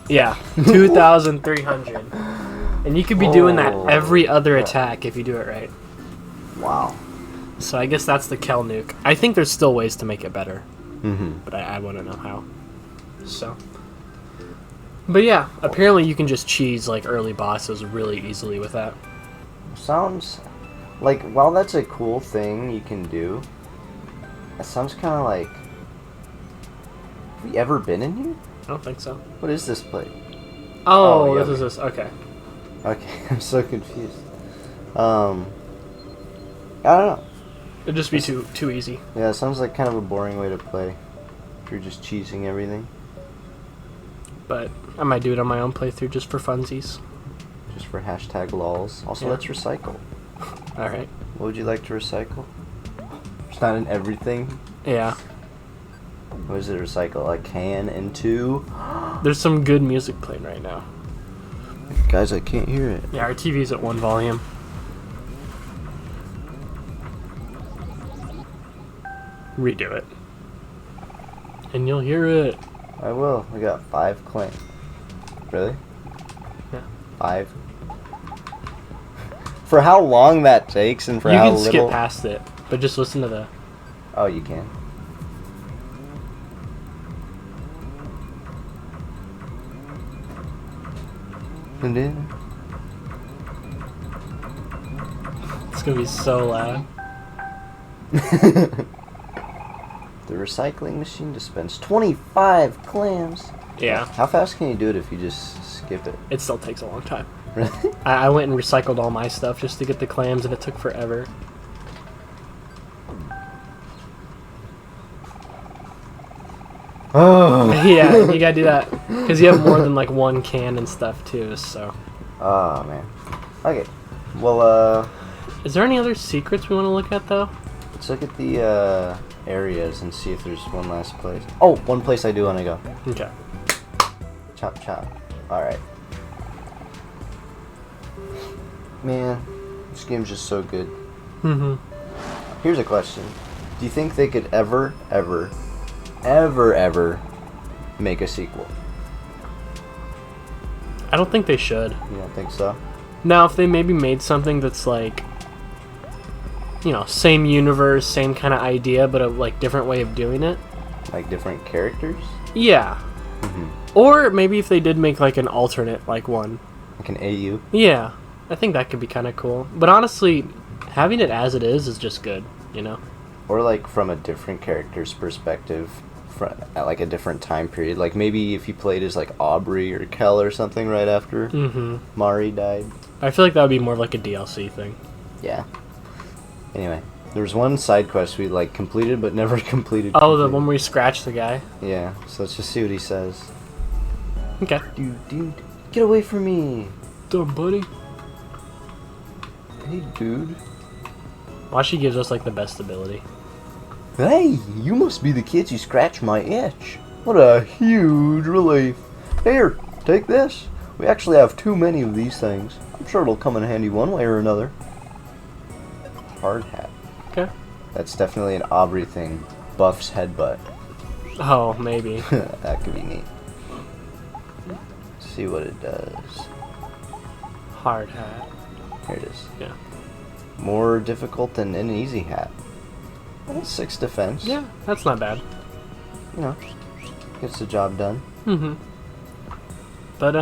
Yeah. 2,300. And you could be doing that every other crap. attack if you do it right. Wow. So I guess that's the Kel nuke. I think there's still ways to make it better, Mm-hmm. but I want to know how. So. But yeah, apparently you can just cheese like early bosses really easily with that. Sounds like, while that's a cool thing you can do, it sounds kind of like. Have we ever been in here? I don't think so. What is this place? Oh, yeah. this is this. Okay. Okay, I'm so confused. I don't know. It'd just be too easy. Yeah, it sounds like kind of a boring way to play. If you're just cheesing everything. But I might do it on my own playthrough just for funsies. Just for hashtag lols. Also, Yeah. let's recycle. Alright. What would you like to recycle? It's not in everything. Yeah. What does it recycle? A can into? There's some good music playing right now. Guys, I can't hear it. Yeah, our TV's at 1 volume. Redo it. And you'll hear it. I will. We got 5 claims. Really? Yeah. 5? For how long that takes and for You how can little... skip past it, but just listen to the... Oh, you can. And then... It's gonna be so loud. The recycling machine dispensed 25 clams. Yeah. How fast can you do it if you just skip it? It still takes a long time. Really? I went and recycled all my stuff just to get the clams, and it took forever. Oh. Yeah, you gotta do that. Because you have more than like 1 can and stuff too, so... Oh, man. Okay. Well, Is there any other secrets we want to look at, though? let's look at the areas and see if there's one last place. Oh, one place I do want to go. Okay. Chop, chop. Alright. Man, this game's just so good. Mm-hmm. Here's a question. Do you think they could ever make a sequel? I don't think they should. You don't think so? Now, if they maybe made something that's like, you know, same universe, same kind of idea, but a like different way of doing it. Like different characters? Yeah. Mm-hmm. Or maybe if they did make like an alternate like one. Like an AU? Yeah. I think that could be kind of cool. But honestly, having it as it is just good, you know? Or like from a different character's perspective, at like a different time period. Like maybe if you played as like Aubrey or Kel or something right after Mari died. I feel like that would be more of like a DLC thing. Yeah. Anyway, there was one side quest we like completed but never completed. Oh, the one where you scratch the guy? Yeah, so let's just see what he says. Okay. Dude, get away from me! Dumb buddy. Hey, dude. Washi gives us like the best ability. Hey, you must be the kids who scratched my itch. What a huge relief. Here, take this. We actually have too many of these things. I'm sure it'll come in handy one way or another. Hard hat. Okay. That's definitely an Aubrey thing. Buff's headbutt. Oh, maybe. That could be neat. Let's see what it does. Hard hat. Here it is. Yeah. More difficult than an easy hat. Well, 6 defense. Yeah, that's not bad. You know, gets the job done. Mm-hmm. But,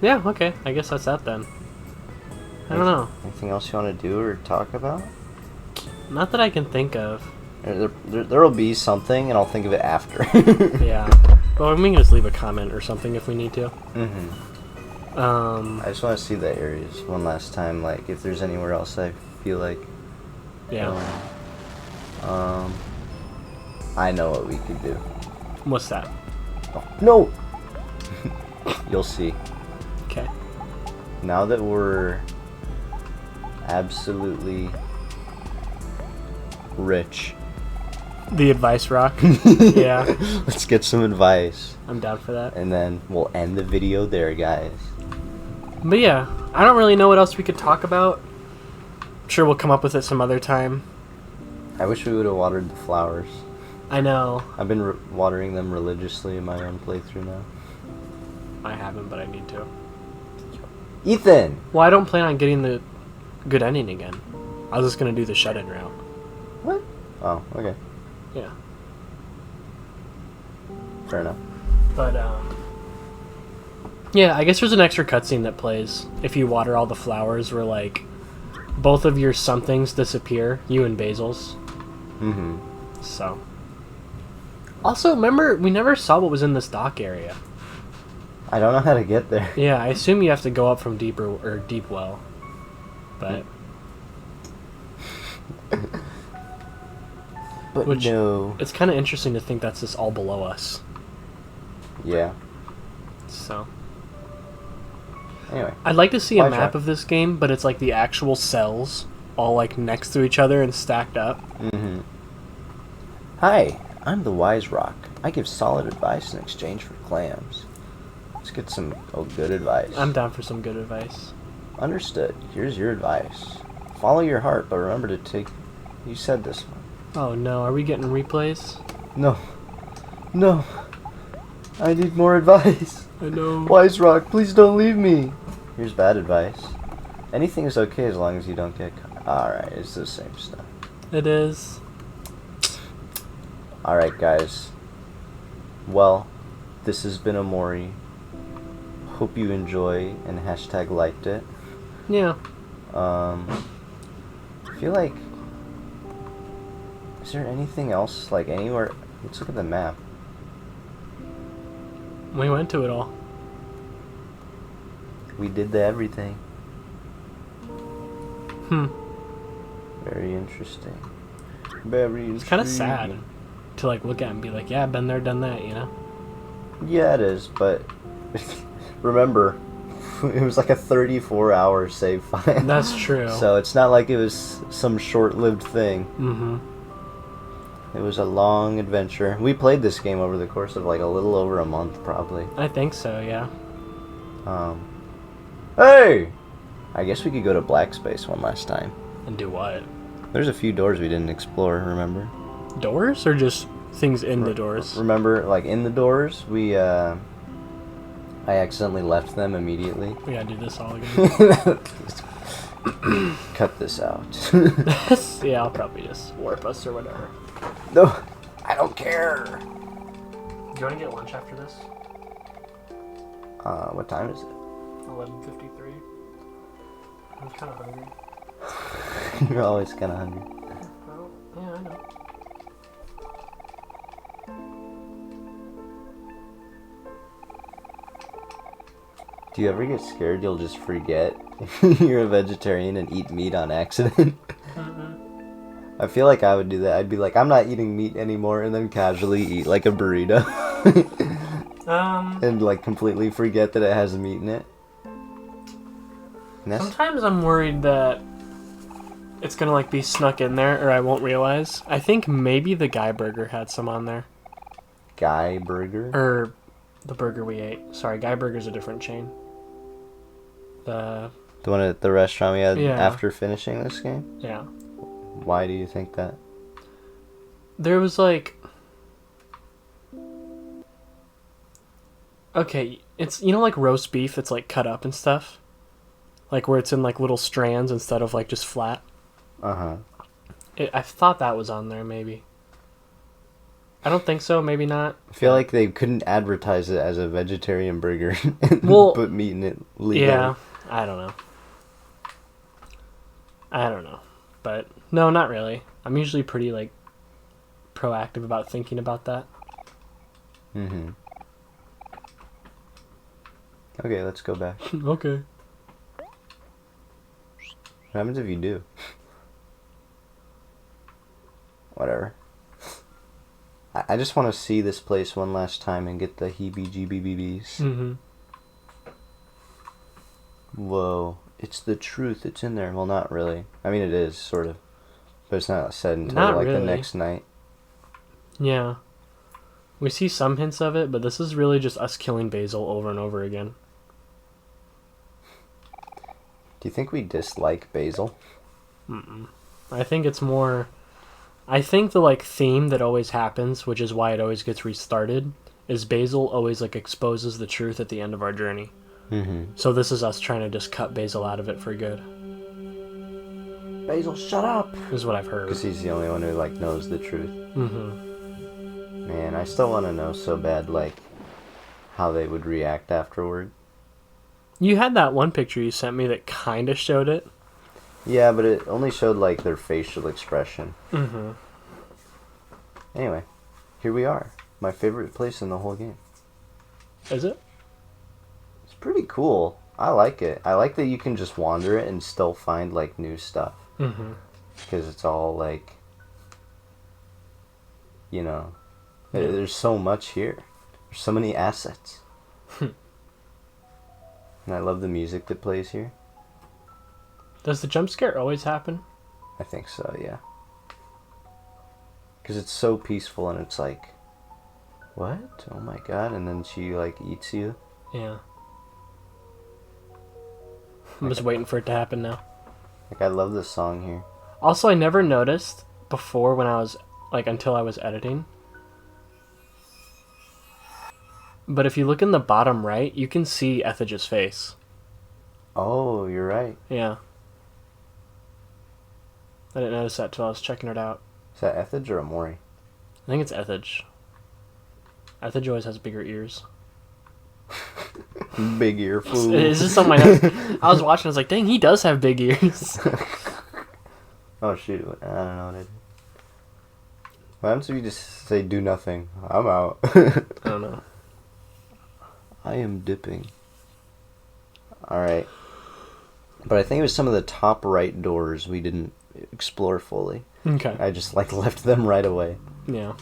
Yeah, okay. I guess that's that then. I don't know. Anything else you want to do or talk about? Not that I can think of. There'll be something, and I'll think of it after. Yeah. Well, we can just leave a comment or something if we need to. I just want to see the areas one last time, like if there's anywhere else I feel like. Yeah. I know what we could do. What's that? Oh, no! You'll see. Okay. Now that we're absolutely rich. The advice rock? Yeah. Let's get some advice. I'm down for that. And then we'll end the video there, guys. But yeah, I don't really know what else we could talk about. I'm sure we'll come up with it some other time. I wish we would have watered the flowers. I know. I've been watering them religiously in my own playthrough now. I haven't, but I need to. Ethan! Well, I don't plan on getting the good ending again. I was just going to do the shut-in route. What? Oh, okay. Yeah. Fair enough. But, yeah, I guess there's an extra cutscene that plays if you water all the flowers where, like, both of your somethings disappear, you and Basil's. Mm-hmm. So. Also, remember, we never saw what was in this dock area. I don't know how to get there. Yeah, I assume you have to go up from deep well. But... But Which, no. it's kind of interesting to think that's just all below us. Yeah. So. Anyway. I'd like to see a Why map try? of this game, but it's like the actual cells all like next to each other and stacked up. Mm-hmm. Hi, I'm the Wise Rock. I give solid advice in exchange for clams. Let's get some good advice. I'm down for some good advice. Understood. Here's your advice. Follow your heart, but remember to take... You said this one. Oh no, are we getting replays? No. No. I need more advice. I know. Wise Rock, please don't leave me. Here's bad advice. Anything is okay as long as you don't get caught. Alright, it's the same stuff. It is. Alright, guys. Well, this has been Omori. Hope you enjoy and hashtag liked it. Yeah. I feel like... Is there anything else, like anywhere? Let's look at the map. We went to it all. We did everything. Very interesting. Very interesting. It's kind of sad to like look at and be like, yeah, been there, done that, you know? Yeah, it is, but remember, it was like a 34-hour save file. That's true. So it's not like it was some short-lived thing. Mm-hmm. It was a long adventure. We played this game over the course of like a little over a month, probably. I think so, yeah. Hey! I guess we could go to Black Space one last time. And do what? There's a few doors we didn't explore, remember? Doors or just things in the doors? Remember, like in the doors, I accidentally left them immediately. We gotta do this all again. Cut this out. Yeah, I'll probably just warp us or whatever. No, I don't care. Do you want to get lunch after this? What time is it? 11:53. I'm kind of hungry. You're always kind of hungry. Well, yeah, I know. Do you ever get scared you'll just forget you're a vegetarian and eat meat on accident? I feel like I would do that. I'd be like, I'm not eating meat anymore, and then casually eat like a burrito. And like completely forget that it has meat in it. Sometimes I'm worried that it's gonna like be snuck in there, or I won't realize. I think maybe the Guy Burger had some on there. Guy Burger? Or the burger we ate. Sorry, Guy Burger's a different chain. The one at the restaurant we had Yeah. after finishing this game? Yeah. Why do you think that? There was like... Okay, it's, you know, like roast beef that's like cut up and stuff? Like where it's in like little strands instead of like just flat? Uh-huh. I thought that was on there, maybe. I don't think so. Maybe not. I feel like they couldn't advertise it as a vegetarian burger and Well, put meat in it legally. Yeah, I don't know. But no, not really. I'm usually pretty like proactive about thinking about that. Mm-hmm. Okay, let's go back. Okay. What happens if you do? Whatever. I just want to see this place one last time and get the heebie-jeebie-beebies. Mm-hmm. Whoa. It's the truth. It's in there. Well, not really. I mean, it is, sort of. But it's not said until, Not like, really. the next night. Yeah. We see some hints of it, but this is really just us killing Basil over and over again. Do you think we dislike Basil? Mm-mm. I think it's more... I think the, like, theme that always happens, which is why it always gets restarted, is Basil always, like, exposes the truth at the end of our journey. Mm-hmm. So this is us trying to just cut Basil out of it for good. Basil, shut up! Is what I've heard. Because he's the only one who, like, knows the truth. Mm-hmm. Man, I still want to know so bad, like, how they would react afterward. You had that one picture you sent me that kind of showed it. Yeah, but it only showed, like, their facial expression. Mm-hmm. Anyway, here we are. My favorite place in the whole game. Is it? It's pretty cool. I like it. I like that you can just wander it and still find, like, new stuff. Mm-hmm. Because it's all, like, you know, Yeah. there's so much here. There's so many assets. And I love the music that plays here. Does the jump scare always happen? I think so, yeah. Because it's so peaceful and it's like, what? Oh my god. And then she, like, eats you. Yeah. I'm just waiting for it to happen now. Like, I love this song here. Also, I never noticed before when I was, like, until I was editing. But if you look in the bottom right, you can see Ethidge's face. Oh, you're right. Yeah. I didn't notice that till I was checking it out. Is that Ethidge or Omori? I think it's Ethidge. Ethidge always has bigger ears. Big ear fool. Is this on my notes? I was watching, I was like, dang, he does have big ears. Oh, shoot. I don't know what it is. What happens if you just say, do nothing? I'm out. I don't know. I am dipping. Alright. But I think it was some of the top right doors we didn't explore fully. Okay. I just, like, left them right away. Yeah.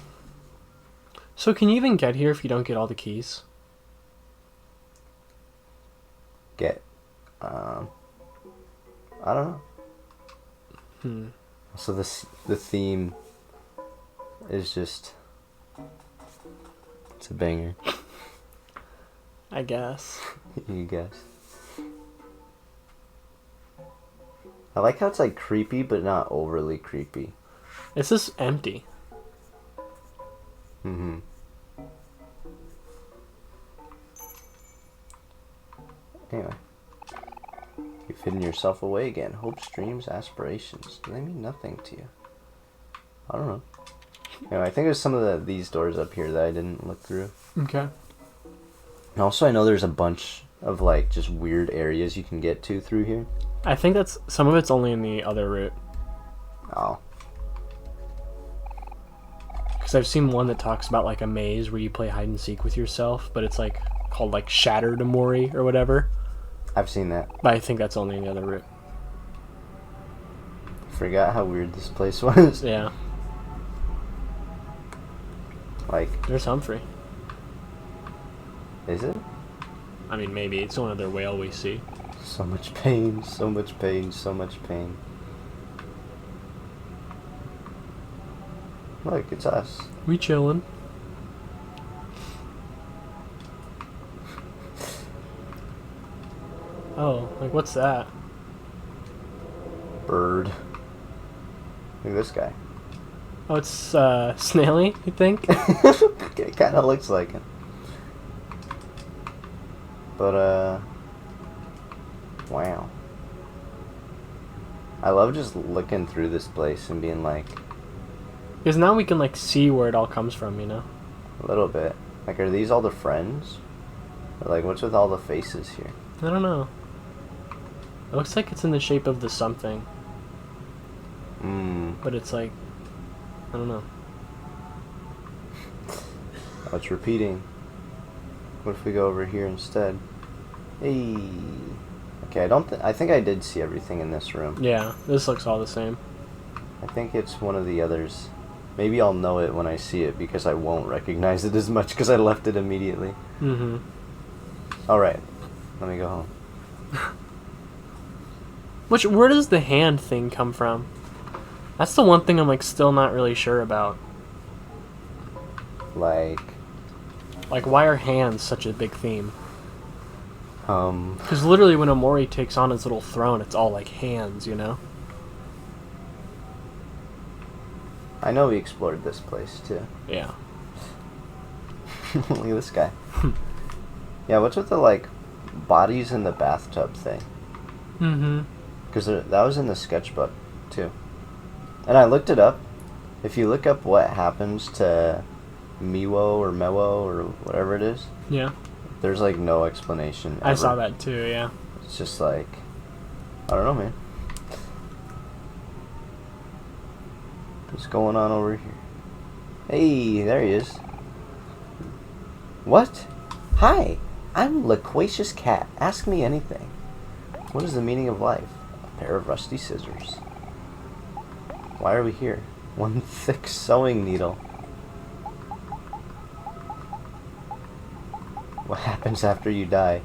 So can you even get here if you don't get all the keys? Get. I don't know. So the theme is just... It's a banger. I guess. You guess. I like how it's, like, creepy, but not overly creepy. It's just empty. Mm-hmm. Anyway. You've hidden yourself away again. Hopes, dreams, aspirations. Do they mean nothing to you? I don't know. Anyway, I think there's some of these doors up here that I didn't look through. Okay. And also, I know there's a bunch of, like, just weird areas you can get to through here. I think that's some of it's only in the other route. Oh. Because I've seen one that talks about like a maze where you play hide and seek with yourself, but it's like called like Shattered Omori or whatever. I've seen that. But I think that's only in the other route. Forgot how weird this place was. Yeah. Like, There's Humphrey. is it? I mean, maybe. It's one other whale we see. So much pain, so much pain, so much pain. Look, it's us. We chillin'. Oh, like what's that? Bird. Look at this guy. Oh, it's Snaily, you think? It kind of looks like him. But, wow. I love just looking through this place and being like, Because now we can, like, see where it all comes from, you know? A little bit. Like, are these all the friends? Or, like, what's with all the faces here? I don't know. It looks like it's in the shape of the something. But it's like, I don't know. Oh, it's repeating. What if we go over here instead? Hey. Okay, I think I did see everything in this room. Yeah, this looks all the same. I think it's one of the others. Maybe I'll know it when I see it because I won't recognize it as much because I left it immediately. Mm-hmm. Alright, let me go home. Where does the hand thing come from? That's the one thing I'm, like, still not really sure about. Like, why are hands such a big theme? um... Because literally when Omori takes on his little throne, it's all, like, hands, you know? I know we explored this place, too. Yeah. Look at this guy. Yeah, what's with the, like, bodies in the bathtub thing? Mm-hmm. Because that was in the sketchbook, too. And I looked it up. If you look up what happens to Miwo or Mewo or whatever it is, Yeah. there's, like, no explanation ever. I saw that too, yeah. It's just like, I don't know, man. What's going on over here? Hey, there he is. What? Hi, I'm Loquacious Cat. Ask me anything. What is the meaning of life? A pair of rusty scissors. Why are we here? One thick sewing needle. What happens after you die?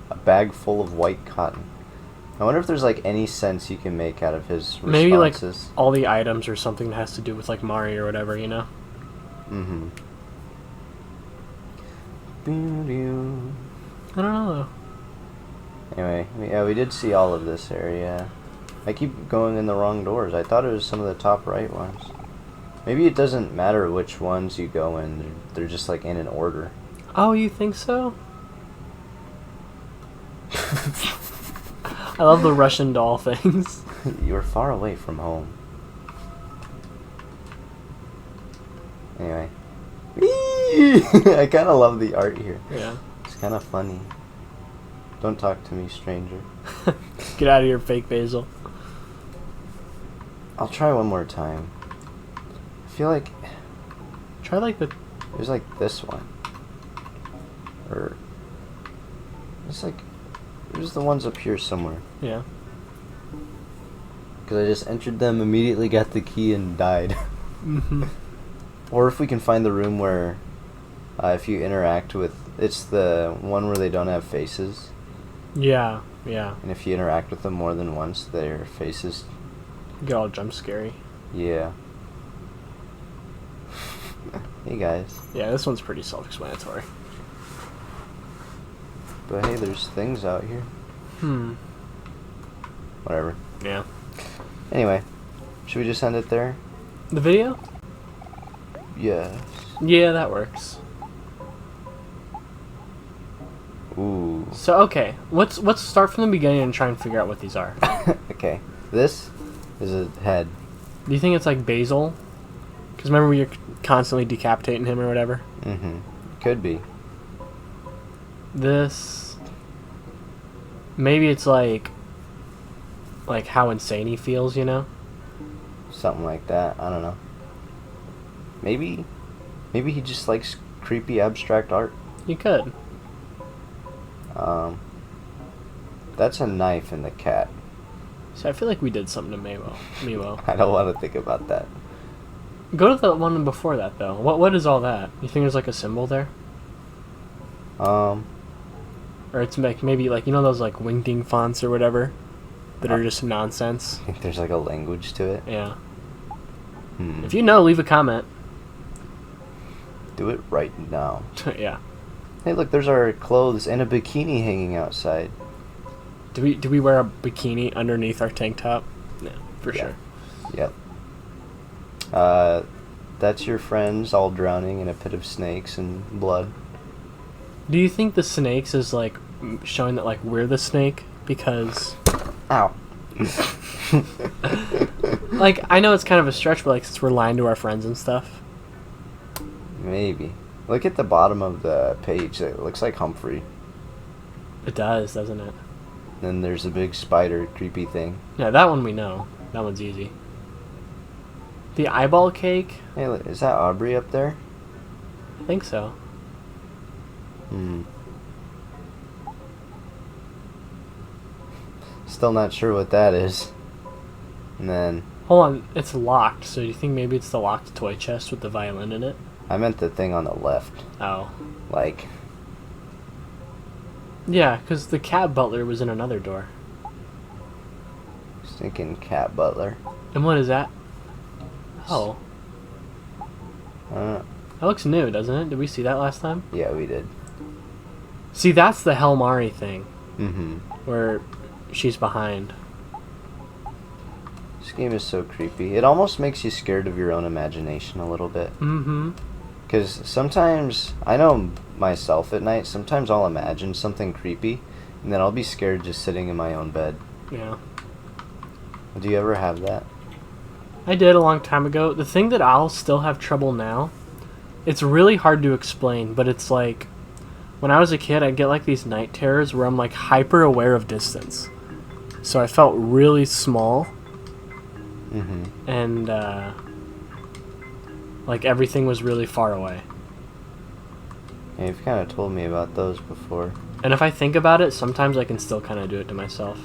A bag full of white cotton. I wonder if there's, like, any sense you can make out of his responses. Maybe, like, all the items or something that has to do with, like, Mari or whatever, you know? Mm-hmm. I don't know, though. Anyway, yeah, we did see all of this area. I keep going in the wrong doors. I thought it was some of the top right ones. Maybe it doesn't matter which ones you go in. They're just, like, in an order. Oh, you think so? I love the Russian doll things. You're far away from home. Anyway. I kind of love the art here. Yeah. It's kind of funny. Don't talk to me, stranger. Get out of here, fake basil. I'll try one more time. I feel like Try, like, the... there's, like, this one. Or... it's like... there's the ones up here somewhere. Yeah. Because I just entered them, immediately got the key, and died. Mm-hmm. Or if we can find the room where... if you interact with... it's the one where they don't have faces. Yeah, yeah. And if you interact with them more than once, their faces... get all jump scary. Yeah. Hey, guys. Yeah, this one's pretty self-explanatory. But hey, there's things out here. Whatever. Yeah. Anyway, should we just end it there? The video? Yes. Yeah, that works. Ooh. So, okay, let's start from the beginning and try and figure out what these are. Okay. This is a head. Do you think it's like Basil? Because remember we were constantly decapitating him or whatever? Mm-hmm. Could be. This... maybe it's like how insane he feels, you know? Something like that. I don't know. Maybe he just likes creepy abstract art. You could. That's a knife in the cat. So I feel like we did something to Miwo. I don't want to think about that. Go to the one before that, though. What is all that? You think there's like a symbol there? Um, Or it's like maybe like, you know those like Wingding fonts or whatever that are just nonsense? I think there's like a language to it. Yeah. Hmm. If you know, leave a comment. Do it right now. Yeah. Hey, look, there's our clothes and a bikini hanging outside. Do we wear a bikini underneath our tank top? Yeah, for Yeah. sure. Yep. That's your friends all drowning in a pit of snakes and blood. Do you think the snakes is like showing that like we're the snake because Ow. Like, I know it's kind of a stretch, but like, since we're lying to our friends and stuff. Maybe. Look at the bottom of the page. It looks like Humphrey. It does, doesn't it? Then there's a big spider creepy thing. Yeah, that one we know. That one's easy. The eyeball cake? Hey, look, is that Aubrey up there? I think so. Hmm. Still not sure what that is. And then... Hold on, it's locked, so do you think maybe it's the locked toy chest with the violin in it? I meant the thing on the left. Oh. Like... Yeah, because the cat butler was in another door. Stinking cat butler. And what is that? Oh. That looks new, doesn't it? Did we see that last time? Yeah, we did. See, that's the Helmari thing. Mm-hmm. Where she's behind. This game is so creepy. It almost makes you scared of your own imagination a little bit. Mm-hmm. Because sometimes, I know myself at night, sometimes I'll imagine something creepy, and then I'll be scared just sitting in my own bed. Yeah. Do you ever have that? I did a long time ago. The thing that I'll still have trouble now, it's really hard to explain, but it's like, when I was a kid, I'd get like these night terrors where I'm like hyper aware of distance. So I felt really small. Mm-hmm. And, like everything was really far away. Yeah, you've kind of told me about those before. And if I think about it, sometimes I can still kind of do it to myself.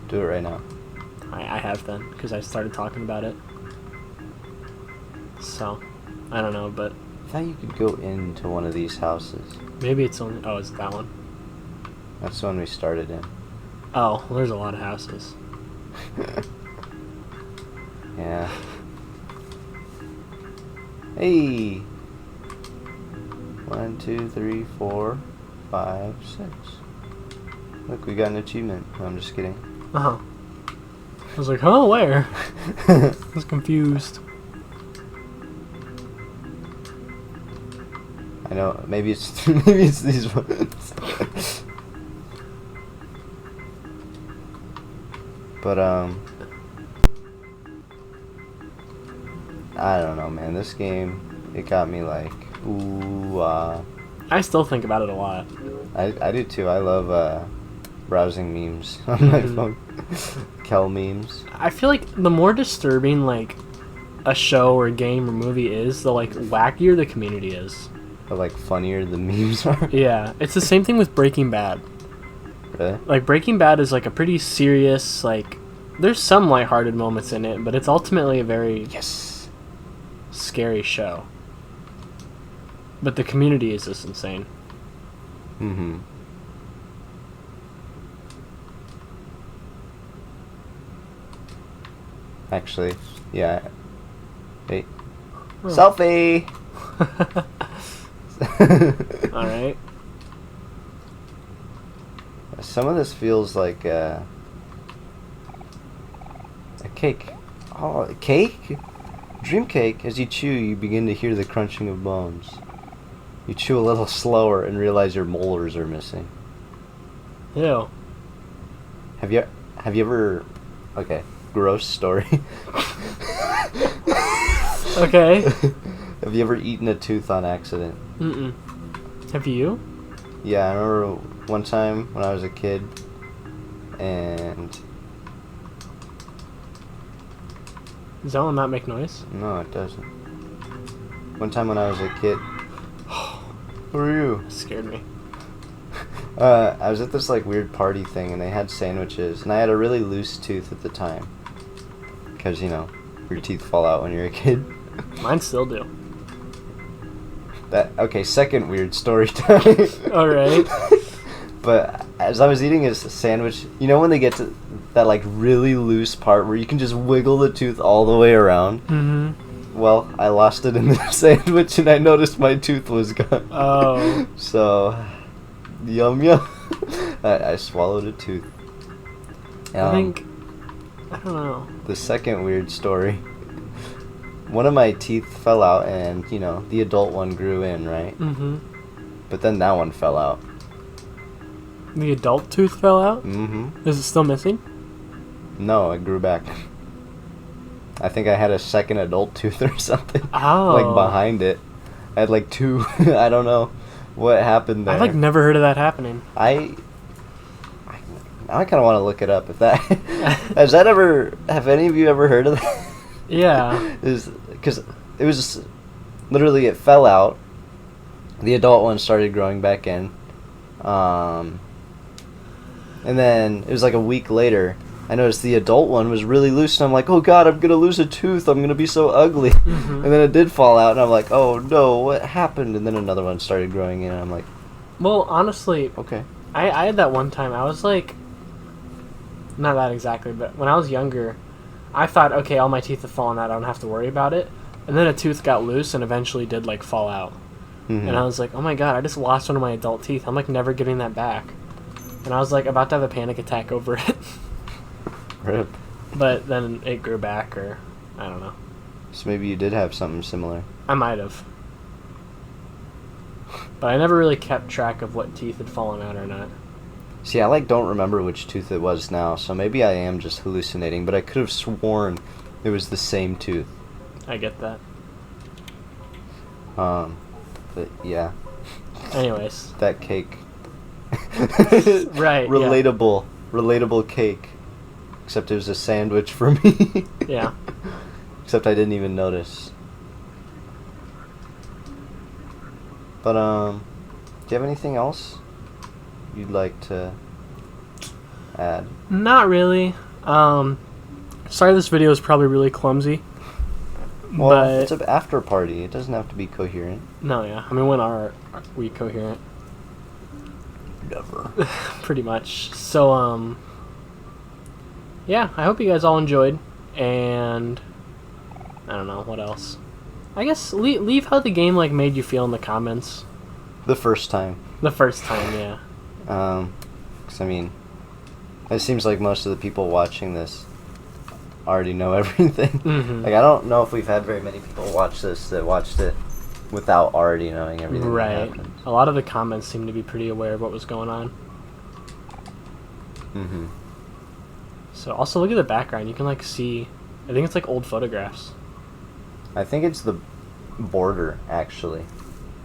Do it right now. I have then, because I started talking about it. So, I don't know, but... I thought you could go into one of these houses. Maybe it's only... Oh, it's that one? That's the one we started in. Oh, well, there's a lot of houses. Yeah. Hey! 1, 2, 3, 4, 5, 6. Look, we got an achievement. No, I'm just kidding. Uh-huh. I was like, huh, where? I was confused. I know, maybe it's maybe it's these ones. But I don't know, man. This game, it got me like, ooh, I still think about it a lot. I do too. I love browsing memes on my phone. Kel memes. I feel like the more disturbing, like, a show or game or movie is, the, like, wackier the community is. Or like funnier the memes are. Yeah, it's the same thing with Breaking Bad. Really? Like, Breaking Bad is, like, a pretty serious, like, there's some lighthearted moments in it, but it's ultimately a very scary show. But the community is just insane. Mm-hmm. Actually, yeah. Hey. Oh. Selfie! Alright. Some of this feels like a cake. Oh, a cake? Dream cake. As you chew, you begin to hear the crunching of bones. You chew a little slower and realize your molars are missing. Ew. Have you ever... Okay, gross story. Okay. Have you ever eaten a tooth on accident? Mm-mm. Have you? Yeah, I remember one time when I was a kid, and... Does that one not make noise? No, it doesn't. One time when I was a kid... Who are you? That scared me. I was at this like weird party thing, and they had sandwiches, and I had a really loose tooth at the time. Because, you know, your teeth fall out when you're a kid. Mine still do. Okay, second weird story time. Alright. But as I was eating a sandwich, you know when they get to that like really loose part where you can just wiggle the tooth all the way around? Mm-hmm. Well, I lost it in the sandwich, and I noticed my tooth was gone. Oh. So, yum yum. I swallowed a tooth. I think... I don't know. The second weird story. One of my teeth fell out, and, you know, the adult one grew in, right? Mm-hmm. But then that one fell out. The adult tooth fell out? Mm-hmm. Is it still missing? No, it grew back. I think I had a second adult tooth or something. Oh. Like behind it. I had like 2. I don't know what happened there. I've like never heard of that happening. Now I kind of want to look it up. If that have any of you ever heard of that? Yeah. Because it was literally, it fell out. The adult one started growing back in. And then it was like a week later, I noticed the adult one was really loose, and I'm like, oh god, I'm going to lose a tooth. I'm going to be so ugly. Mm-hmm. And then it did fall out, and I'm like, oh no, what happened? And then another one started growing in, and I'm like, well, honestly, okay. I had that one time. I was like, not that exactly, but when I was younger, I thought, okay, all my teeth have fallen out. I don't have to worry about it. And then a tooth got loose and eventually did like fall out. Mm-hmm. And I was like, oh my god, I just lost one of my adult teeth. I'm like never getting that back. And I was like about to have a panic attack over it. Rip. But then it grew back, or I don't know. So maybe you did have something similar. I might have. But I never really kept track of what teeth had fallen out or not. See, I like don't remember which tooth it was now, so maybe I am just hallucinating, but I could have sworn it was the same tooth. I get that. But yeah. Anyways. That cake. Right. Relatable cake. Except it was a sandwich for me. Yeah. Except I didn't even notice. But do you have anything else you'd like to add? Not really. Sorry this video is probably really clumsy. Well, but it's an after party. It doesn't have to be coherent. no, yeah. I mean, when are we coherent? Never. Pretty much. So, yeah, I hope you guys all enjoyed, and I don't know, what else? I guess leave how the game, like, made you feel in the comments. The first time. The first time, yeah. 'Cause I mean, it seems like most of the people watching this already know everything. Mm-hmm. Like, I don't know if we've had very many people watch this that watched it without already knowing everything Right. that happened. A lot of the comments seem to be pretty aware of what was going on. Mm-hmm. So, also look at the background. You can, like, see... I think it's, like, old photographs. I think it's the border, actually.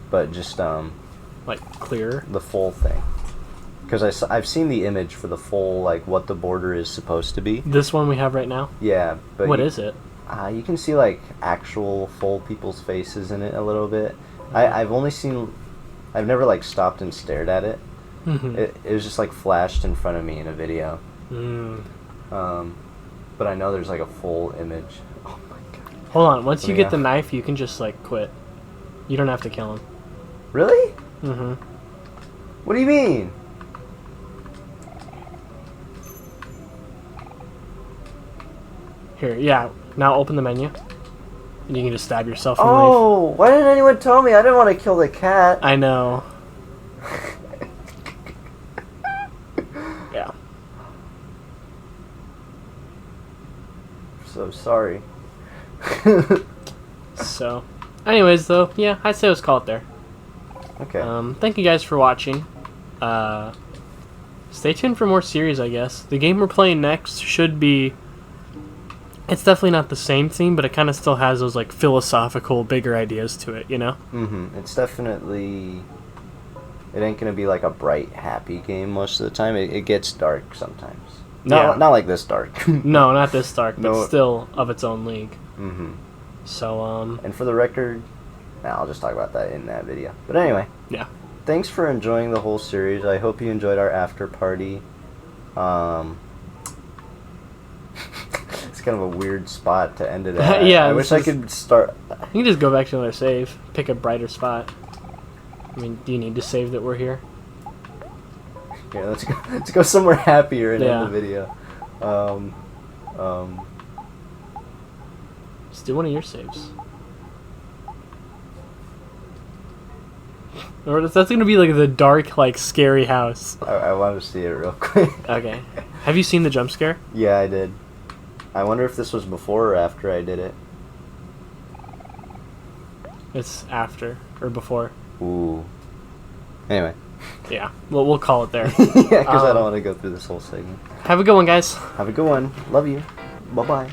But just, Like, clearer. the full thing. Because I've seen the image for the full, like, what the border is supposed to be. This one we have right now? Yeah, but... What is it? You can see, like, actual full people's faces in it a little bit. I've only seen... I've never, like, stopped and stared at it. Mm-hmm. It was just, like, flashed in front of me in a video. Mm. But I know there's, like, a full image. Oh, my God. Hold on. Once you Yeah. get the knife, you can just, like, quit. You don't have to kill him. Really? Mm-hmm. What do you mean? Here, yeah. Now open the menu. And you can just stab yourself with a knife. Oh, why didn't anyone tell me? I didn't want to kill the cat. I know. Yeah. So sorry. So, anyways, though, yeah, I'd say let's call it there. Okay. Thank you guys for watching. Stay tuned for more series, I guess. The game we're playing next should be... It's definitely not the same theme, but it kind of still has those, like, philosophical, bigger ideas to it, you know? Mm-hmm. It's definitely... It ain't gonna be like a bright, happy game most of the time. It gets dark sometimes. Yeah. Not like this dark. No, not this dark, but No. still of its own league. Mm-hmm. So, And for the record, I'll just talk about that in that video. But anyway, yeah. thanks for enjoying the whole series. I hope you enjoyed our after party. It's kind of a weird spot to end it at. Yeah, I wish I could start... You can just go back to another save. Pick a brighter spot. I mean, do you need to save that we're here? Yeah, let's go somewhere happier and Yeah. end the video. Just do one of your saves. Or that's gonna be like the dark, like, scary house. I want to see it real quick. Okay. Have you seen the jump scare? Yeah, I did. I wonder if this was before or after I did it. It's after or before. Ooh. Anyway. Yeah. Well, we'll call it there. Yeah, because I don't want to go through this whole segment. Have a good one, guys. Have a good one. Love you. Bye-bye.